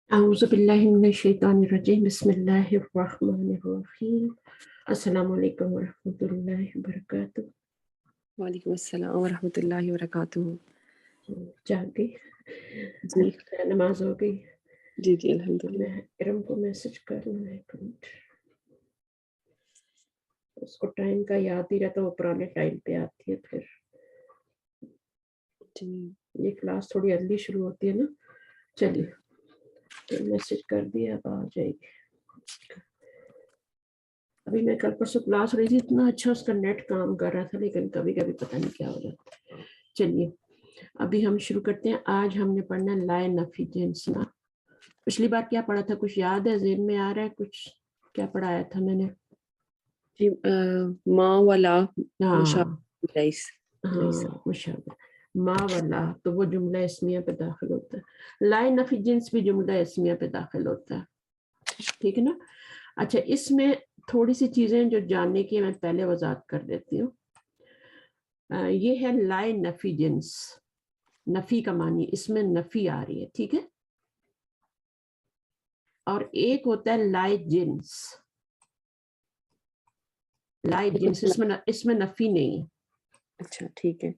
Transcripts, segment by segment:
اعوذ باللہ من الشیطان الرجیم بسم اللہ الرحمن الرحیم السلام علیکم ورحمۃ اللہ وبرکاتہ۔ وعلیکم السلام ورحمۃ اللہ وبرکاتہ۔ جاگ گئی؟ جی نماز ہو گئی؟ جی جی الحمدللہ۔ میں ارم کو میسج کر لوں، ایک منٹ، اس کو ٹائم کا یاد ہی رہتا، وہ پرانے ٹائم پہ آتی ہے۔ پھر جی یہ کلاس تھوڑی ارلی شروع ہوتی ہے نا، چلیے میسج کر دیا، اب آ جائے گی۔ ابھی میں کل پرسوں کلاس ہو رہی تھی، اتنا اچھا اس کا نیٹ کام کر رہا تھا، لیکن کبھی کبھی پتہ نہیں کیا ہو جاتا ہے۔ چلیے ابھی ہم شروع کرتے ہیں۔ آج ہم نے پڑھنا ہے لائے نفی جنس نا۔ پچھلی بار کیا پڑھا تھا؟ کچھ یاد ہے؟ ذہن میں آ رہا ہے کچھ؟ کیا پڑھایا تھا میں نے؟ جی ما ولا ہاں لیس۔ مشابہ ما والا تو وہ جملہ اسمیہ پہ داخل ہوتا ہے، لائے نفی جنس بھی جملہ اسمیہ پہ داخل ہوتا ہے، ٹھیک ہے نا؟ اچھا، اس میں تھوڑی سی چیزیں جو جاننے کی میں پہلے وضاحت کر دیتی ہوں۔ یہ ہے لائے نفی جنس، نفی کا معنی، اس میں نفی آ رہی ہے، ٹھیک ہے؟ اور ایک ہوتا ہے لائے جنس، لائے جنس اس میں نفی نہیں ہے۔ اچھا ٹھیک ہے۔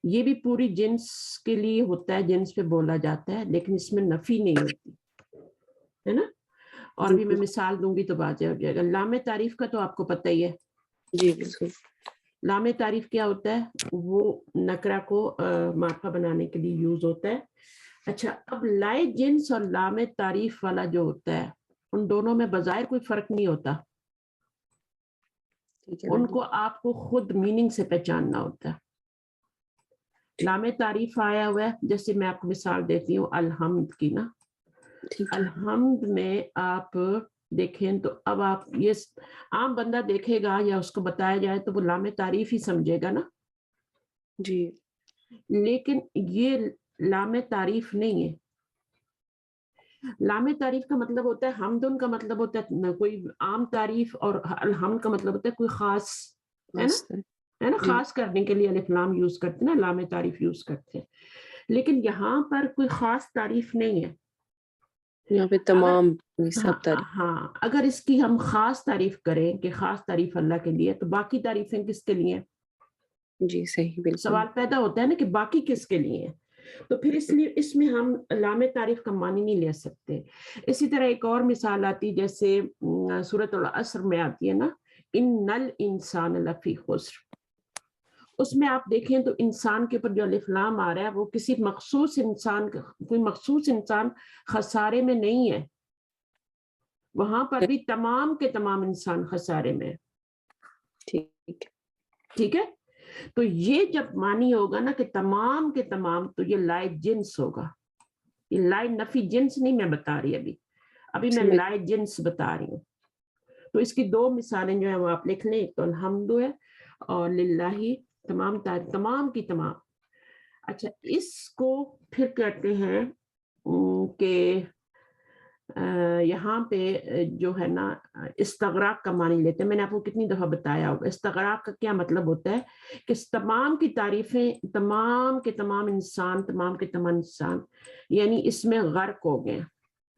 یہ بھی پوری جنس کے لیے ہوتا ہے، جنس پہ بولا جاتا ہے، لیکن اس میں نفی نہیں ہوتی ہے نا۔ اور بھی میں مثال دوں گی تو واضح ہو جائے گا۔ لام تعریف کا تو آپ کو پتہ ہی ہے۔ جی بالکل۔ لام تعریف کیا ہوتا ہے؟ وہ نکرہ کو معرفہ بنانے کے لیے یوز ہوتا ہے۔ اچھا، اب لائے جنس اور لام تعریف والا جو ہوتا ہے، ان دونوں میں بظاہر کوئی فرق نہیں ہوتا، ان کو آپ کو خود میننگ سے پہچاننا ہوتا ہے۔ لام تعریف آیا ہوا ہے، جیسے میں آپ کو مثال دیتی ہوں الحمد کی نا۔ الحمد میں آپ دیکھیں تو اب آپ یہ عام بندہ دیکھے گا یا اس کو بتایا جائے تو وہ لام تعریف ہی سمجھے گا نا جی، لیکن یہ لام تعریف نہیں ہے۔ لام تعریف کا مطلب ہوتا ہے حمدن کا مطلب ہوتا ہے کوئی عام تعریف، اور الحمد کا مطلب ہوتا ہے کوئی خاص، ہے نا، خاص کرنے کے لیے الف لام یوز کرتے ہیں نا، لام تعریف یوز کرتے ہیں۔ لیکن یہاں پر کوئی خاص تعریف نہیں ہے، یہاں پہ تمام سب تعریف۔ ہاں اگر اس کی ہم خاص تعریف کریں کہ خاص تعریف اللہ کے لیے، تو باقی تعریفیں کس کے لیے؟ جی صحیح، بالکل سوال پیدا ہوتا ہے نا کہ باقی کس کے لیے؟ تو پھر اس لیے اس میں ہم لام تعریف کا معنی نہیں لے سکتے۔ اسی طرح ایک اور مثال آتی، جیسے سورۃ العصر میں آتی ہے نا، ان الانسان لفی خسر، اس میں آپ دیکھیں تو انسان کے اوپر جو الف لام آ رہا ہے وہ کسی مخصوص انسان، کوئی مخصوص انسان خسارے میں نہیں ہے، وہاں پر بھی تمام کے تمام انسان خسارے میں، ٹھیک ہے؟ تو یہ جب معنی ہوگا نا کہ تمام کے تمام، تو یہ لائے جنس ہوگا۔ یہ لائے نفی جنس نہیں میں بتا رہی، ابھی میں لائے جنس بتا رہی ہوں۔ تو اس کی دو مثالیں جو ہیں وہ آپ لکھ لیں، ایک تو الحمد ہے اور للہ تمام کی تمام۔ اچھا، اس کو پھر کہتے ہیں کہ یہاں پہ جو ہے نا استغراق کا معنی لیتے ہیں۔ میں نے آپ کو کتنی دفعہ بتایا ہوگا استغراق کا کیا مطلب ہوتا ہے، کہ تمام کی تعریفیں، تمام کے تمام انسان یعنی اس میں غرق ہو گئے۔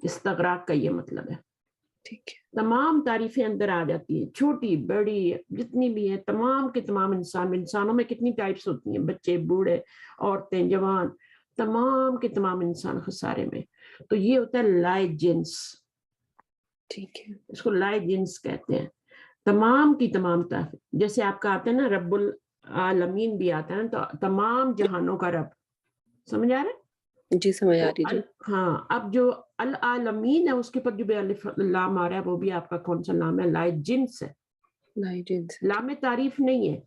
استغراق کا یہ مطلب ہے، تمام تعریفیں اندر آ جاتی ہیں، چھوٹی بڑی جتنی بھی ہیں، تمام کے تمام انسانوں میں کتنی ٹائپس ہوتی ہیں، بچے، بوڑھے، عورتیں، جوان، تمام کے تمام انسان خسارے میں۔ تو یہ ہوتا ہے لائے جنس، ٹھیک ہے، اس کو لائے جنس کہتے ہیں، تمام کی تمام تعریف۔ جیسے آپ کا آتا ہے نا رب العالمین بھی آتا ہے نا، تو تمام جہانوں کا رب، سمجھ آ رہا ہے؟ جی سمجھ آ رہی جی۔ ہاں، اب جو العالمین ہے اس کے پر جو بھی الف لام آ رہا ہے وہ بھی آپ کا کون سا لام ہے؟ لائے جنس ہے، لائے جنس، لام تعریف نہیں ہے،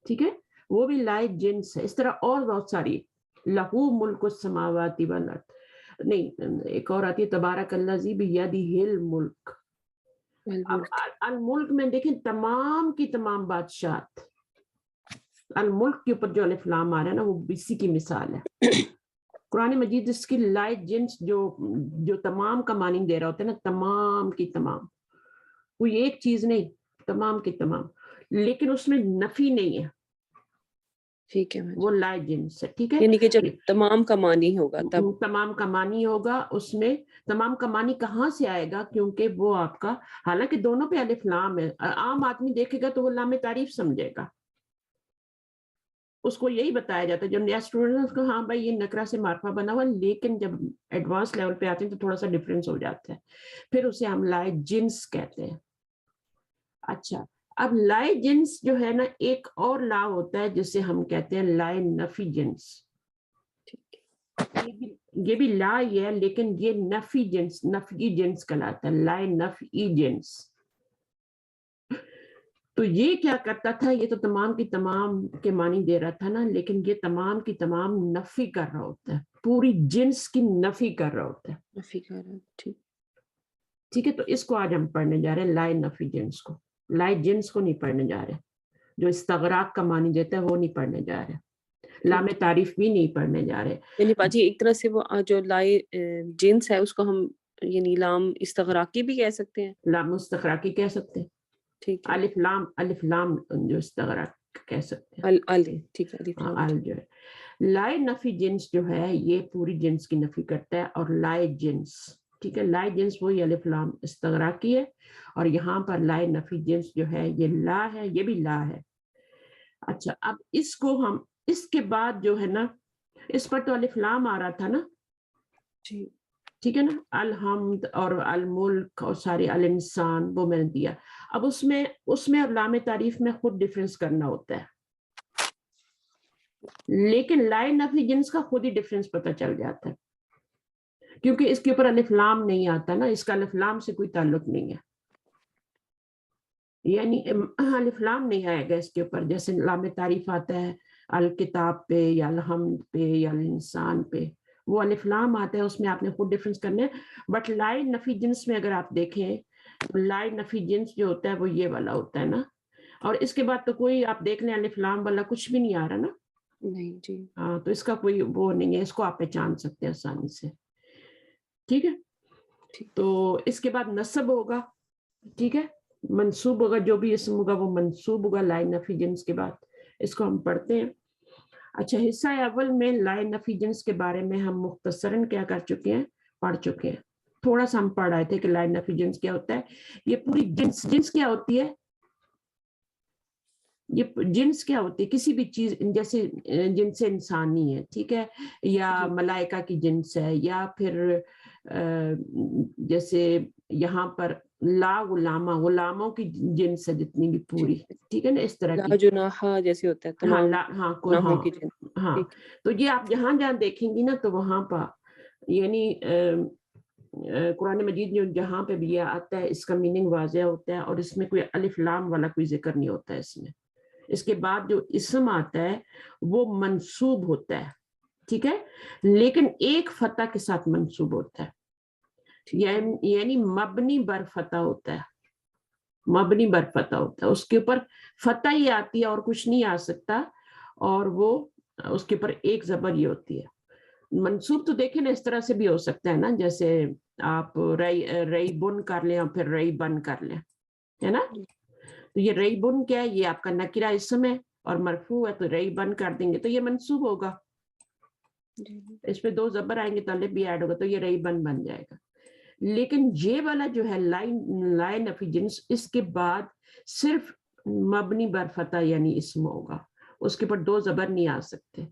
ٹھیک ہے، وہ بھی لائے جنس ہے۔ اس طرح اور بہت ساری، لہو ملک السماوات والارض، نہیں ایک اور آتی ہے تبارک الذی بیدہ الملک۔ اب الملک میں دیکھیں تمام کی تمام بادشاہت، الملک کے اوپر جو الف لام آ رہا ہے نا وہ اسی کی مثال ہے۔ قرآن مجید اس کی لائے جنس جو تمام کا معنی دے رہا ہوتا ہے نا، تمام کی تمام، کوئی ایک چیز نہیں، تمام کی تمام، لیکن اس میں نفی نہیں ہے۔ ٹھیک ہے وہ لائے جنس ہے. ٹھیک ہے, یعنی کہ جب تمام کا معنی ہوگا تب تمام کا معنی ہوگا. اس میں تمام کا معنی کہاں سے آئے گا, کیونکہ وہ آپ کا, حالانکہ دونوں پہ الف لام ہے, عام آدمی دیکھے گا تو وہ لام تعریف سمجھے گا, اس کو یہی بتایا جاتا ہے. جو نیا اسٹوڈنٹ کو ہاں بھائی یہ نکرا سے معرفہ بنا ہوا, لیکن جب ایڈوانس لیول پہ آتے ہیں تو تھوڑا سا ڈفرینس ہو جاتا ہے, پھر اسے ہم لائے جنس کہتے ہیں. اچھا, اب لائے جنس جو ہے نا, ایک اور لا ہوتا ہے جسے ہم کہتے ہیں لائے نفی جنس. یہ بھی لا ہی ہے, لیکن یہ نفی جنس, نفی جنس کہلاتا ہے, لائے نفی جنس. تو یہ کیا کرتا تھا, یہ تو تمام کی تمام کے معنی دے رہا تھا نا, لیکن یہ تمام کی تمام نفی کر رہا ہوتا ہے, پوری جنس کی نفی کر رہا ہوتا ہے. نفی کر رہا ہے. ٹھیک ہے, تو اس کو آج ہم پڑھنے جا رہے ہیں, لائے نفی جنس کو. لائے جنس کو نہیں پڑھنے جا رہے, جو استغراق کا معنی دیتا ہے وہ نہیں پڑھنے جا رہے, لام تعریف بھی نہیں پڑھنے جا رہے. یعنی باجی ایک طرح سے وہ جو لائے جنس ہے اس کو ہم یعنی لام استغراقی بھی کہہ سکتے ہیں, لام مستغراقی کہہ سکتے ہیں. ٹھیک ہے, الف لام جو استغراق کہہ سکتے ہیں. ٹھیک ہے, جو ہے لائے نفی جنس جو ہے یہ پوری جنس کی نفی کرتا ہے. اور لائے جنس, ٹھیک ہے, لائے جنس وہی الف لام استغراقی ہے, اور یہاں پر لائے نفی جنس جو ہے یہ لا ہے, یہ بھی لا ہے. اچھا, اب اس کو ہم, اس کے بعد جو ہے نا, اس پر تو الف لام آ رہا تھا نا, جی ٹھیک ہے نا, الحمد اور الملک اور سارے الانسان وہ میں نے دیا. اب اس میں اب لام تعریف میں خود ڈفرینس کرنا ہوتا ہے, لیکن لائے نفی جنس کا خود ہی ڈفرینس پتہ چل جاتا ہے, کیونکہ اس کے اوپر الف لام نہیں آتا نا, اس کا الف لام سے کوئی تعلق نہیں ہے. یعنی الف لام نہیں آئے گا اس کے اوپر, جیسے لام تعریف آتا ہے الکتاب پہ یا الحمد پہ یا الانسان پہ, وہ الف لام آتا ہے, اس میں آپ نے خود ڈفرینس کرنا ہے. بٹ لائے نفی جنس میں اگر آپ دیکھیں, لائے نفی جنس جو ہوتا ہے وہ یہ والا ہوتا ہے نا, اور اس کے بعد تو کوئی آپ دیکھ لیں الف لام والا کچھ بھی نہیں آ رہا نا. نہیں جی, ہاں, تو اس کا کوئی وہ نہیں ہے, اس کو آپ پہچان سکتے ہیں آسانی سے. ٹھیک ہے, تو اس کے بعد نصب ہوگا, ٹھیک ہے, منصوب ہوگا, جو بھی اسم ہوگا وہ منصوب ہوگا لائے نفی جنس کے بعد. اس کو ہم پڑھتے ہیں. اچھا, حصہ اول میں لائے نفی جنس کے بارے میں ہم مختصراً کیا کر چکے ہیں, پڑھ چکے ہیں. تھوڑا سا ہم پڑھ رہے تھے کہ لائے نفی جنس کیا ہوتا ہے. یہ پوری جنس کیا ہوتی ہے, یہ جنس کیا ہوتی ہے, کسی بھی چیز, جیسے جنس انسانی ہے, ٹھیک ہے, یا ملائکہ کی جنس ہے, یا پھر جیسے یہاں پر لا غلاموں کی جنس ہے جتنی بھی پوری, ٹھیک ہے نا, اس طرح کی. لا جناح جیسے ہوتا ہے تمام گناہوں کی جنس. ہاں, تو یہ آپ جہاں جہاں دیکھیں گی نا, تو وہاں پر یعنی قرآن مجید جو جہاں پہ بھی یہ آتا ہے اس کا میننگ واضح ہوتا ہے, اور اس میں کوئی الف لام والا کوئی ذکر نہیں ہوتا ہے اس میں. اس کے بعد جو اسم آتا ہے وہ منصوب ہوتا ہے, ٹھیک ہے, لیکن ایک فتح کے ساتھ منصوب ہوتا ہے, یعنی مبنی بر فتح ہوتا ہے, مبنی بر فتح ہوتا ہے, اس کے اوپر فتح ہی آتی ہے اور کچھ نہیں آ سکتا, اور وہ اس کے اوپر ایک زبر ہی ہوتی ہے. منصوب تو دیکھیں نا اس طرح سے بھی ہو سکتا ہے نا, جیسے آپ رئی بن کر لیں اور پھر رئی بن کر لیں, ہے نا. تو یہ رئی بن کیا ہے, یہ آپ کا نکرہ اسم ہے اور مرفوع ہے, تو رئی بن کر دیں گے تو یہ منصوب ہوگا, اس پہ دو زبر آئیں گے تو الف بھی ایڈ ہوگا, تو یہ رئی بن جائے گا. لیکن یہ والا جو ہے لائے نفی جنس, اس کے بعد صرف مبنی بر فتح یعنی اسم ہوگا, اس کے اوپر دو زبر نہیں آ سکتے,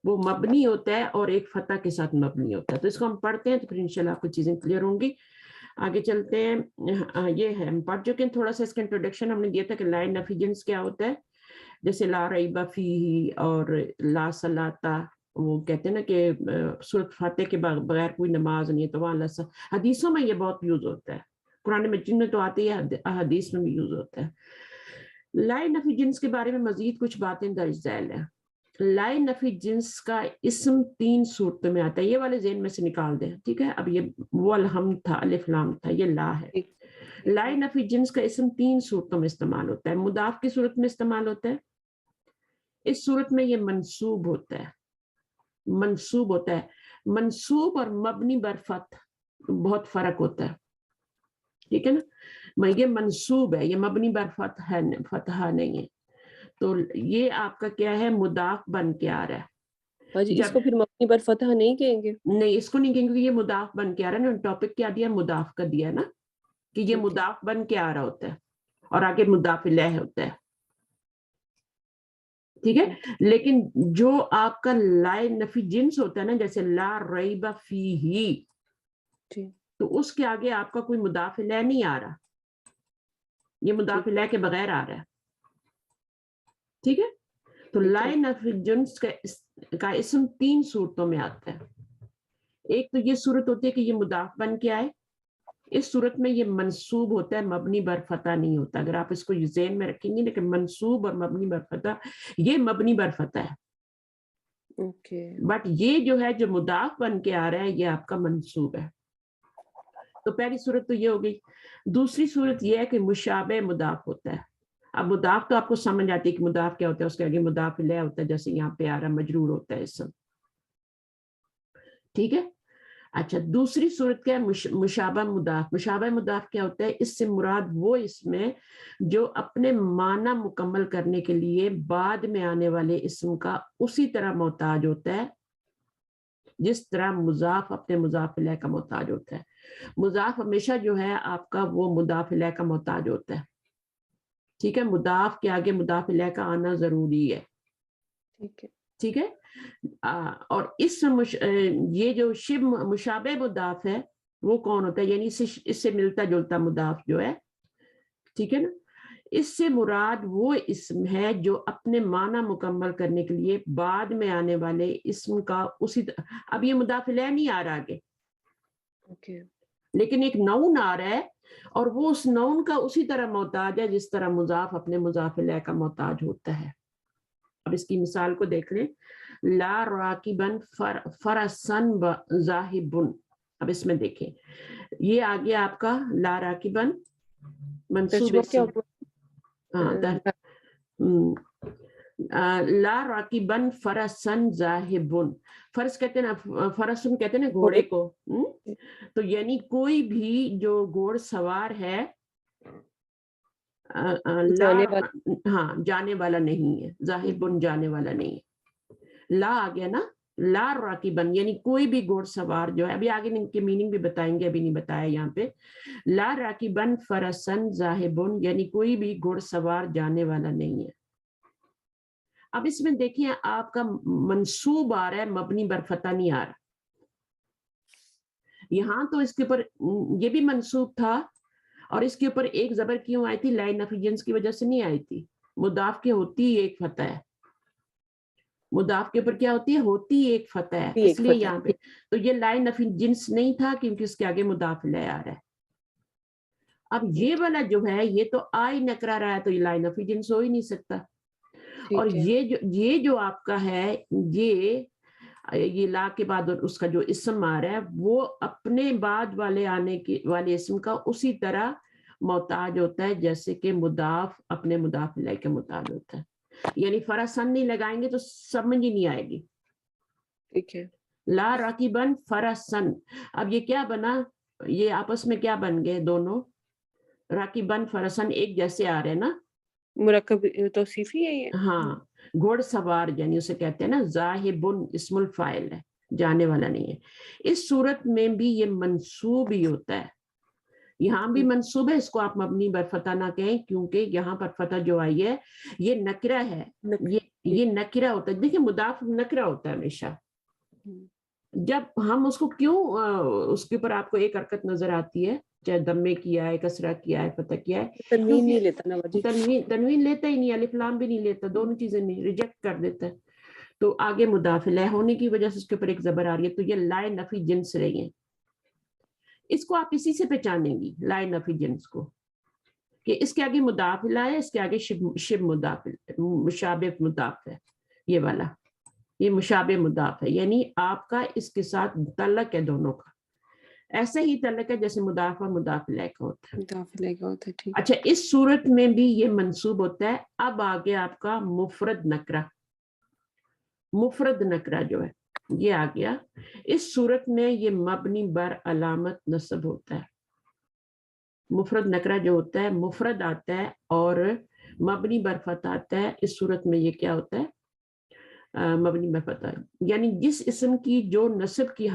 وہ مبنی ہوتا ہے اور ایک فتح کے ساتھ مبنی ہوتا ہے. تو اس کو ہم پڑھتے ہیں تو پھر انشاءاللہ آپ کو چیزیں کلیئر ہوں گی. آگے چلتے ہیں. یہ ہے ہم پڑھ چکے ہیں, تھوڑا سا اس کا انٹروڈکشن ہم نے دیا تھا کہ لائے نفی جنس کیا ہوتا ہے, جیسے لا ریب فیہ اور لا صلاۃ, وہ کہتے ہیں نا کہ سورۃ فاتح کے بغیر کوئی نماز نہیں ہے, تو وہاں حدیثوں میں یہ بہت یوز ہوتا ہے, قرآن مجید میں تو آتے ہی, حدیث میں بھی یوز ہوتا ہے. لائے نفی جنس کے بارے میں مزید کچھ باتیں درج ذیل ہیں. لائے نفی جنس کا اسم 3 صورتوں میں آتا ہے, یہ والے ذہن میں سے نکال دیں, ٹھیک ہے. اب یہ وہ الحمد تھا, الف لام تھا, یہ لا ہے. لائے نفی جنس کا اسم 3 صورتوں میں استعمال ہوتا ہے. مضاف کی صورت میں استعمال ہوتا ہے, اس صورت میں یہ منصوب ہوتا ہے, منصوب اور مبنی بر فتح بہت فرق ہوتا ہے, ٹھیک ہے نا. یہ منصوب ہے, یہ مبنی بر فتح نہیں ہے. تو یہ آپ کا کیا ہے مضاف بن کے آ رہا ہے. ہاں جی، اس جب کو پھر مبنی بر فتح نہیں کہیں گے؟ نہیں اس کو نہیں کہیں گے، یہ مضاف بن کے آ رہا ہے نا. ٹاپک کیا دیا؟ مضاف کا دیا نا کہ یہ ٹھیک ہے مضاف بن کے آ رہا ہوتا ہے اور آگے مضاف الیہ ہوتا ہے. ٹھیک ہے. لیکن جو آپ کا لائے نفی جنس ہوتا ہے نا، جیسے لا ریب فیہ، جی تو اس کے آگے آپ کا کوئی مضاف الیہ نہیں آ رہا، یہ مضاف الیہ کے بغیر آ رہا ہے. ٹھیک ہے. تو ٹھیک ہے لائے نفی جنس کا اسم 3 صورتوں میں آتا ہے. ایک تو یہ صورت ہوتی ہے کہ یہ مضاف بن کے آئے، اس صورت میں یہ منصوب ہوتا ہے، مبنی بر فتح نہیں ہوتا. اگر آپ اس کو ذہن میں رکھیں گے نا کہ منصوب اور مبنی بر فتح، یہ مبنی بر فتح ہے. اوکے بٹ یہ جو ہے جو مضاف بن کے آ رہا ہے یہ آپ کا منصوب ہے. تو پہلی صورت تو یہ ہو گئی. دوسری صورت یہ ہے کہ مشابہ مضاف ہوتا ہے. اب مضاف تو آپ کو سمجھ آتی ہے کہ مضاف کیا ہوتا ہے، اس کے آگے مضاف الیہ ہوتا ہے، جیسے یہاں پہ آ رہا ہے مجرور ہوتا ہے اسم. ٹھیک ہے. اچھا دوسری صورت کیا ہے؟ مشابہ مضاف. مشابہ مضاف کیا ہوتا ہے؟ اس سے مراد وہ اسم ہے جو اپنے معنی مکمل کرنے کے لیے بعد میں آنے والے اسم کا اسی طرح محتاج ہوتا ہے جس طرح مضاف اپنے مضاف الیہ کا محتاج ہوتا ہے. مضاف ہمیشہ جو ہے آپ کا وہ مضاف الیہ کا محتاج ہوتا ہے. ٹھیک ہے. مضاف کے آگے مضاف الیہ کا آنا ضروری ہے. ٹھیک ہے ٹھیک ہے. اور یہ جو شبہ مشابہ مضاف ہے وہ کون ہوتا ہے؟ یعنی اس سے ملتا جلتا مضاف جو ہے. ٹھیک ہے نا. اس سے مراد وہ اسم ہے جو اپنے معنی مکمل کرنے کے لیے بعد میں آنے والے اسم کا اسی اب یہ مضاف الیہ نہیں آ رہا آگے، اوکے لیکن ایک نون آ رہا ہے اور وہ اس نون کا اسی طرح محتاج ہے جس طرح مضاف اپنے مضاف الیہ کا محتاج ہوتا ہے. اب اس کی مثال کو دیکھ لیں. لا راکبن فرسن ذاہبن. اب اس میں دیکھیں یہ آ گیا آپ کا لا راکبن منصوب ترجمہ کیا اسم. ہاں لا راکبن فرسن ذاہبن. فرس کہتے ہیں نا، فرسن کہتے ہیں نا گھوڑے کو. تو یعنی کوئی بھی جو گھوڑ سوار ہے جانے والا ہاں جانے والا نہیں ہے. ذاہبن جانے والا نہیں ہے. لا آ گیا نا. لا راکبن یعنی کوئی بھی گھوڑ سوار جو ہے، ابھی آگے ان کے میننگ بھی بتائیں گے، ابھی نہیں بتایا یہاں پہ. لا راکبن فرسن ذاہبن یعنی کوئی بھی گھوڑ سوار جانے والا نہیں ہے. اب اس میں دیکھیں آپ کا منصوب آ رہا ہے، مبنی بر فتح نہیں آ رہا. یہاں تو اس کے اوپر یہ بھی منصوب تھا اور اس کے اوپر ایک زبر کیوں آئی تھی؟ لائے نفی جنس کی وجہ سے نہیں آئی تھی. مضاف کے ہوتی ایک فتح ہے. مضاف کے اوپر کیا ہوتی ہے؟ ہوتی ایک فتح ہے. اس ایک لیے فتح یہاں پہ تو یہ لائے نفی جنس نہیں تھا کیونکہ اس کے آگے مضاف الیہ آ رہا ہے. اب یہ والا جو ہے یہ تو آئی نکرا رہا ہے، تو یہ لائے نفی جنس ہو ہی نہیں سکتا. اور ٹھیک ہے یہ جو آپ کا ہے یہ لا کے بعد اس کا جو اسم آ رہا ہے وہ اپنے بعد والے اسم کا اسی طرح محتاج ہوتا ہے جیسے کہ مضاف اپنے مضاف الیہ کے محتاج ہوتا ہے. یعنی فرسن نہیں لگائیں گے تو سمجھ ہی نہیں آئے گی. ٹھیک ہے لا راکبن فرسن. اب یہ کیا بنا؟ یہ آپس میں کیا بن گئے؟ دونوں راکبن فرسن ایک جیسے آ رہے ہیں نا. مرکب توصیفی ہے یہ. ہاں گھوڑ سوار یعنی اسے کہتے ہیں نا ذاہبن اسم الفاعل ہے، جانے والا نہیں ہے. اس صورت میں بھی یہ منصوب ہی ہوتا ہے. یہاں بھی منصوب ہے، اس کو آپ مبنی بر فتح نہ کہیں کیونکہ یہاں پر فتح جو آئی ہے یہ نکرہ ہے. یہ نکرہ ہوتا ہے. دیکھیں مضاف نکرہ ہوتا ہے ہمیشہ. جب ہم اس کو کیوں اس کے اوپر آپ کو ایک حرکت نظر آتی ہے، چاہے دمے کیا ہے، کسرہ کیا ہے، فتح کیا ہے، تنوین نہیں لیتا نا وجہ. تنوین لیتا ہی نہیں، الف لام بھی نہیں لیتا، دونوں چیزیں نہیں، ریجیکٹ کر دیتا ہے. تو آگے مضاف الیہ ہونے کی وجہ سے اس کے اوپر ایک زبر آ رہی ہے، تو یہ لائے نفی جنس رہی ہیں. اس کو آپ اسی سے پہچانیں گی لائے نفی جنس کو کہ اس کے آگے مضاف الیہ ہے، اس کے آگے شب مضاف مشابہ مضاف ہے. یہ والا یہ مشابہ مضاف ہے، یعنی آپ کا اس کے ساتھ تعلق ہے دونوں کا. ایسا ہی تعلق ہے جیسے مضاف اور مضاف الیہ کا ہوتا ہے. مضاف الیہ کا ہوتا ہے. ٹھیک اچھا اس صورت میں بھی یہ منصوب ہوتا ہے. اب آگے آپ کا مفرد نکرہ. مفرد نکرہ جو ہے یہ آ گیا. اس صورت میں یہ مبنی بر علامت نصب ہوتا ہے. مفرد نکرہ جو ہوتا ہے مفرد آتا ہے اور مبنی بر فتح آتا ہے، اس صورت میں یہ کیا ہوتا ہے؟ مبنی بر فتح، یعنی جس اسم کی جو نصب کی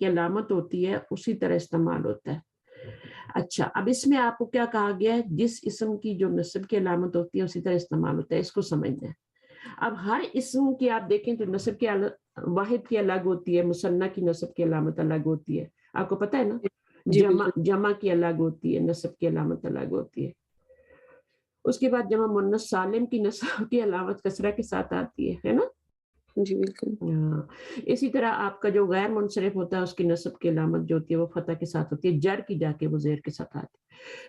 علامت ہوتی ہے اسی طرح استعمال ہوتا ہے۔ اچھا، اب اس میں آپ کو کیا کہا گیا ہے؟ جس اسم کی جو نصب کی علامت ہوتی ہے اسی طرح استعمال ہوتا ہے، اس کو سمجھنا ہے۔ اب ہر اسم کی آپ دیکھیں تو نصب کی واحد کی الگ ہوتی ہے، مثنیٰ کی نصب کی علامت الگ ہوتی ہے، آپ کو پتہ ہے نا؟ جی بالکل جمع کی الگ ہوتی ہے، نصب کی علامت الگ ہوتی ہے۔ اس کے بعد جمع مؤنث سالم کی نصب کی علامت کسرہ کے ساتھ آتی ہے نا؟ جی بالکل اسی طرح آپ کا جو غیر منصرف ہوتا ہے اس کی نصب کی علامت جو ہوتی ہے وہ فتح کے ساتھ ہوتی ہے، جر کی جا کے وہ زیر کے ساتھ آتی ہے۔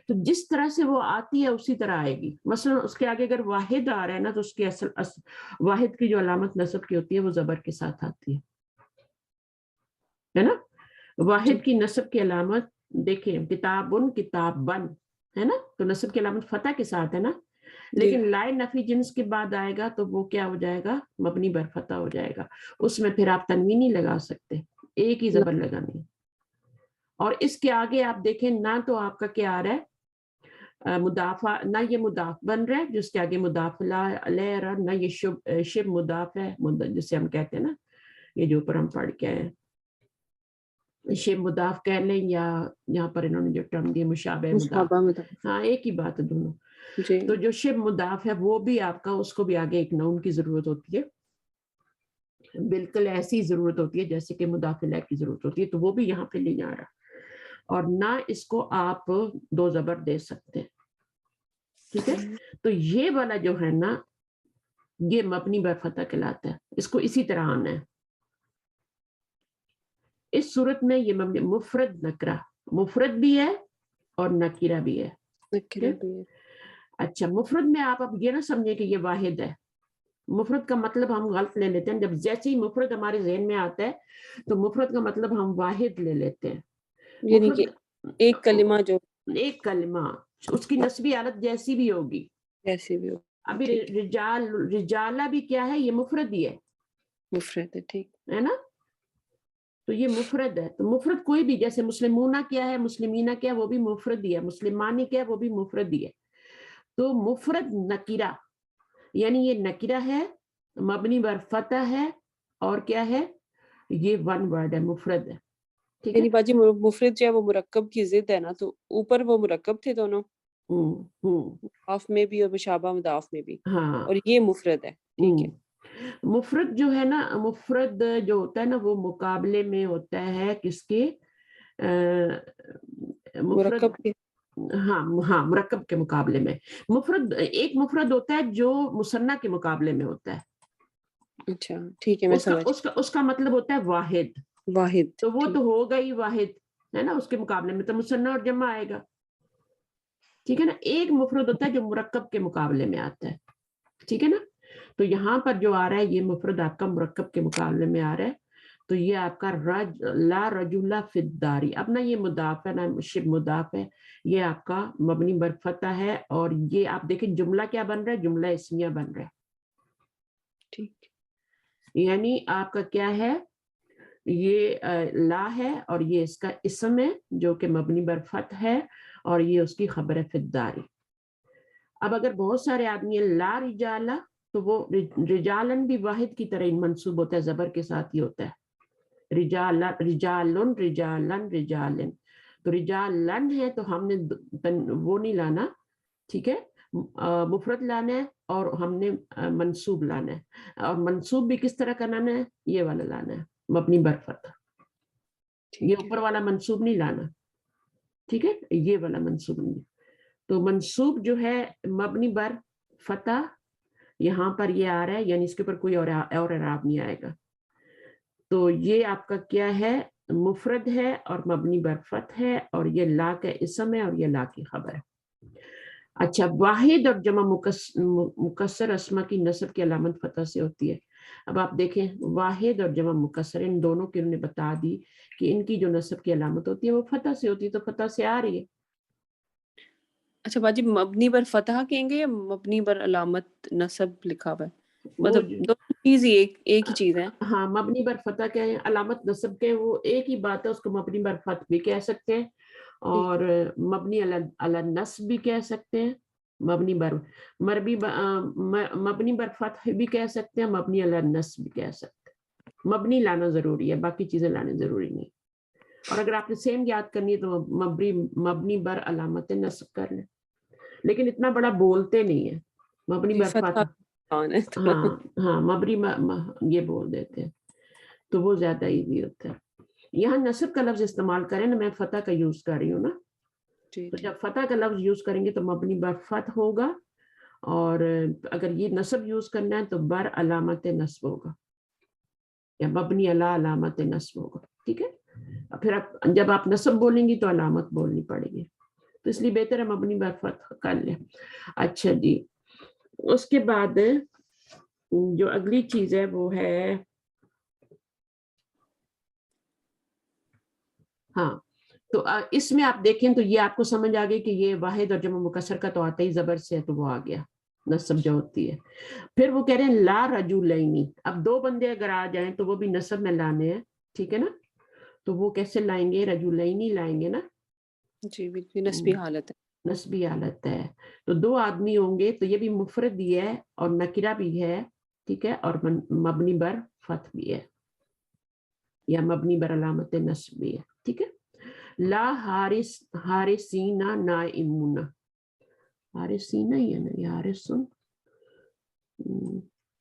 تو جس طرح سے وہ آتی ہے اسی طرح آئے گی۔ مثلا اس کے آگے اگر واحد آ رہا ہے نا تو اس کی واحد کی جو علامت نصب کی ہوتی ہے وہ زبر کے ساتھ آتی ہے نا؟ واحد کی نصب کی علامت دیکھیں، کتابن کتابن ہے نا، تو نصب کی علامت فتح کے ساتھ ہے نا، لیکن لائے نفی جنس کے بعد آئے گا تو وہ کیا ہو جائے گا؟ مبنی بر فتح ہو جائے گا۔ اس میں پھر آپ تنوین نہیں لگا سکتے، ایک ہی زبر لگانی ہے۔ اور اس کے آگے آپ دیکھیں نہ تو آپ کا کیا آ رہا ہے مضافہ، نہ یہ مضاف بن رہا ہے جس کے آگے مضاف علیہ رہا، نہ یہ شب مضاف ہے جسے ہم کہتے ہیں نا، یہ جو اوپر ہم پڑھ کے آئے ہیں، شب مضاف کہہ لیں یا یہاں پر انہوں نے جو ٹرم دی مشابہ مضاف، ہاں ایک ہی بات ہے دونوں۔ تو جو شب مضاف ہے وہ بھی آپ کا، اس کو بھی آگے ایک نون کی ضرورت ہوتی ہے، بالکل ایسی ضرورت ہوتی ہے جیسے کہ مضاف الیہ کی ضرورت ہوتی ہے، تو وہ بھی یہاں پہ نہیں آ رہا۔ اور نہ اس کو آپ دو زبر دے سکتے، ٹھیک ہے؟ تو یہ والا جو ہے نا یہ مبنی بر فتح کہلاتا ہے، اس کو اسی طرح آنا ہے۔ اس صورت میں یہ مفرد نکرہ، مفرد بھی ہے اور نکرہ بھی ہے۔ اچھا، مفرد میں آپ اب یہ نہ سمجھیں کہ یہ واحد ہے، مفرد کا مطلب ہم غلط لے لیتے ہیں، جب جیسے ہی مفرد ہمارے ذہن میں آتا ہے تو مفرد کا مطلب ہم واحد لے لیتے ہیں۔ یعنی کہ ایک کلمہ، جو ایک کلمہ اس کی نسبی حالت جیسی بھی ہوگی، جیسی بھی ہو۔ ابھی رجالہ بھی کیا ہے؟ یہ مفرد ہی ہے، مفرد ہے، ٹھیک ہے نا؟ تو یہ مفرد ہے۔ تو مفرد کوئی بھی، جیسے مسلمونہ کیا ہے، مسلمینہ کیا ہے، وہ بھی مفرد ہی ہے، مسلمانی کیا ہے، وہ بھی مفرد ہی ہے۔ تو مفرد نکرہ، یعنی یہ نکرہ ہے، مبنی بر فتح ہے، اور کیا ہے؟ یہ ون ورڈ ہے، مفرد ہے، ٹھیک ہے؟ یعنی باجی مفرد جو ہے وہ مرکب کی ضد ہے نا، تو اوپر وہ مرکب تھے دونوں، مضاف میں بھی اور مشابہ مضاف میں بھی، ہاں، اور یہ مفرد ہے، ٹھیک ہے۔ مفرد جو ہے نا، مفرد جو ہوتا ہے نا وہ مقابلے میں ہوتا ہے کس کے؟ مفرد، مرکب کے، ہاں مرکب کے مقابلے میں۔ مفرد، ایک مفرد ہوتا ہے جو مثنیٰ کے مقابلے میں ہوتا ہے، اچھا ٹھیک ہے، میں سمجھ۔ اس کا مطلب ہوتا ہے واحد، واحد، تو وہ تو ہوگا ہی واحد، ہے نا؟ اس کے مقابلے میں تو مثنیٰ اور جمع آئے گا، ٹھیک ہے نا؟ ایک مفرد ہوتا ہے جو مرکب کے مقابلے میں آتا ہے، ٹھیک ہے نا؟ تو یہاں پر جو آ رہا ہے یہ مفرد آپ کا مرکب کے مقابلے میں آ رہا ہے، تو یہ آپ کا لا رجل فی الدار، اب نہ یہ مضاف ہے نہ شبہ مضاف ہے، یہ آپ کا مبنی بر فتح ہے، اور یہ آپ دیکھیں جملہ کیا بن رہا ہے؟ جملہ اسمیہ بن رہا ہے، ٹھیک، یعنی آپ کا کیا ہے؟ یہ لا ہے اور یہ اس کا اسم ہے جو کہ مبنی بر فتح ہے، اور یہ اس کی خبر ہے فی الدار۔ اب اگر بہت سارے آدمی لا رجالہ، تو وہ رجالن بھی واحد کی طرح منصوب ہوتا ہے، زبر کے ساتھ ہی ہوتا ہے، رجالن رجالن رجالن، تو رجالن ہے تو ہم نے وہ نہیں لانا، ٹھیک ہے؟ مفرد لانا ہے، اور ہم نے منصوب لانا ہے، اور منصوب بھی کس طرح کا لانا ہے؟ یہ والا لانا ہے، مبنی بر فتح، یہ اوپر والا منصوب نہیں لانا، ٹھیک ہے؟ یہ والا منصوب نہیں۔ تو منصوب جو ہے مبنی بر فتح، یہاں پر یہ آ رہا ہے، یعنی اس کے اوپر کوئی اور اعراب نہیں آئے گا، تو یہ آپ کا کیا ہے؟ مفرد ہے اور مبنی بر فتح ہے، اور یہ لا کا اسم ہے اور یہ لا کی خبر ہے۔ اچھا، واحد اور جمع مکسر اسما کی نصب کی علامت فتح سے ہوتی ہے۔ اب آپ دیکھیں واحد اور جمع مکسر، ان دونوں کی انہوں نے بتا دی کہ ان کی جو نصب کی علامت ہوتی ہے وہ فتح سے ہوتی ہے، تو فتح سے آ رہی ہے۔ اچھا باجی، مبنی بر فتح کہیں گے یا مبنی بر علامت نصب لکھا ہوا ہے؟ مطلب دو چیز ہی ایک ہی چیز ہے؟ ہاں، مبنی بر فتح کہیں، علامت نصب کے، وہ ایک ہی بات ہے، اس کو مبنی بر فتح بھی کہہ سکتے ہیں، اور مبنی علی النصب بھی کہہ سکتے ہیں، مبنی بر مبنی بر فتح بھی کہہ سکتے ہیں, مبنی علی النصب بھی کہہ سکتے ہیں. مبنی لانا ضروری ہے, باقی چیزیں لانے ضروری نہیں. اور اگر آپ نے سیم یاد کرنی ہے تو مبنی بر علامت نصب کر لیں, لیکن اتنا بڑا بولتے نہیں ہے. مبنی جی بر فتح فتح, آن ہے تھوڑا. ہاں مبنی یہ بول دیتے ہیں تو وہ زیادہ ایزی ہوتا ہے. یہاں نصب کا لفظ استعمال کریں نا, میں فتح کا یوز کر رہی ہوں نا, جی تو جی جب فتح کا لفظ یوز کریں گے تو مبنی بر فتح ہوگا, اور اگر یہ نصب یوز کرنا ہے تو بر علامت نصب ہوگا, یا مبنی علی علامت نصب ہوگا. ٹھیک ہے, پھر جب آپ نصب بولیں گی تو علامت بولنی پڑے گی, تو اس لیے بہتر ہے مبنی بر فتح کر لیں. اچھا جی, اس کے بعد جو اگلی چیز ہے وہ ہے, ہاں تو اس میں آپ دیکھیں تو یہ آپ کو سمجھ آ گئی کہ یہ واحد اور جمع مکسر کا تو آتا ہی زبر سے ہے, تو وہ آ گیا نصب جو ہوتی ہے. پھر وہ کہہ رہے ہیں لا رجلینی, اب دو بندے اگر آ جائیں تو وہ بھی نصب میں لانے ہیں. ٹھیک ہے نا, تو وہ کیسے لائیں گے, رجلینی لائیں گے نا, جی بالکل نسبی حالت ہے. نسبی حالت ہے. تو دو آدمی ہوں گے تو یہ بھی مفرد بھی ہے اور نکرہ بھی ہے. ٹھیک ہے, اور مبنی بر فتح بھی ہے, یا مبنی بر علامت نصب بھی ہے. ٹھیک ہے, لا حارسین نائمون, حارسین ہی ہے نا, یہ حارسن,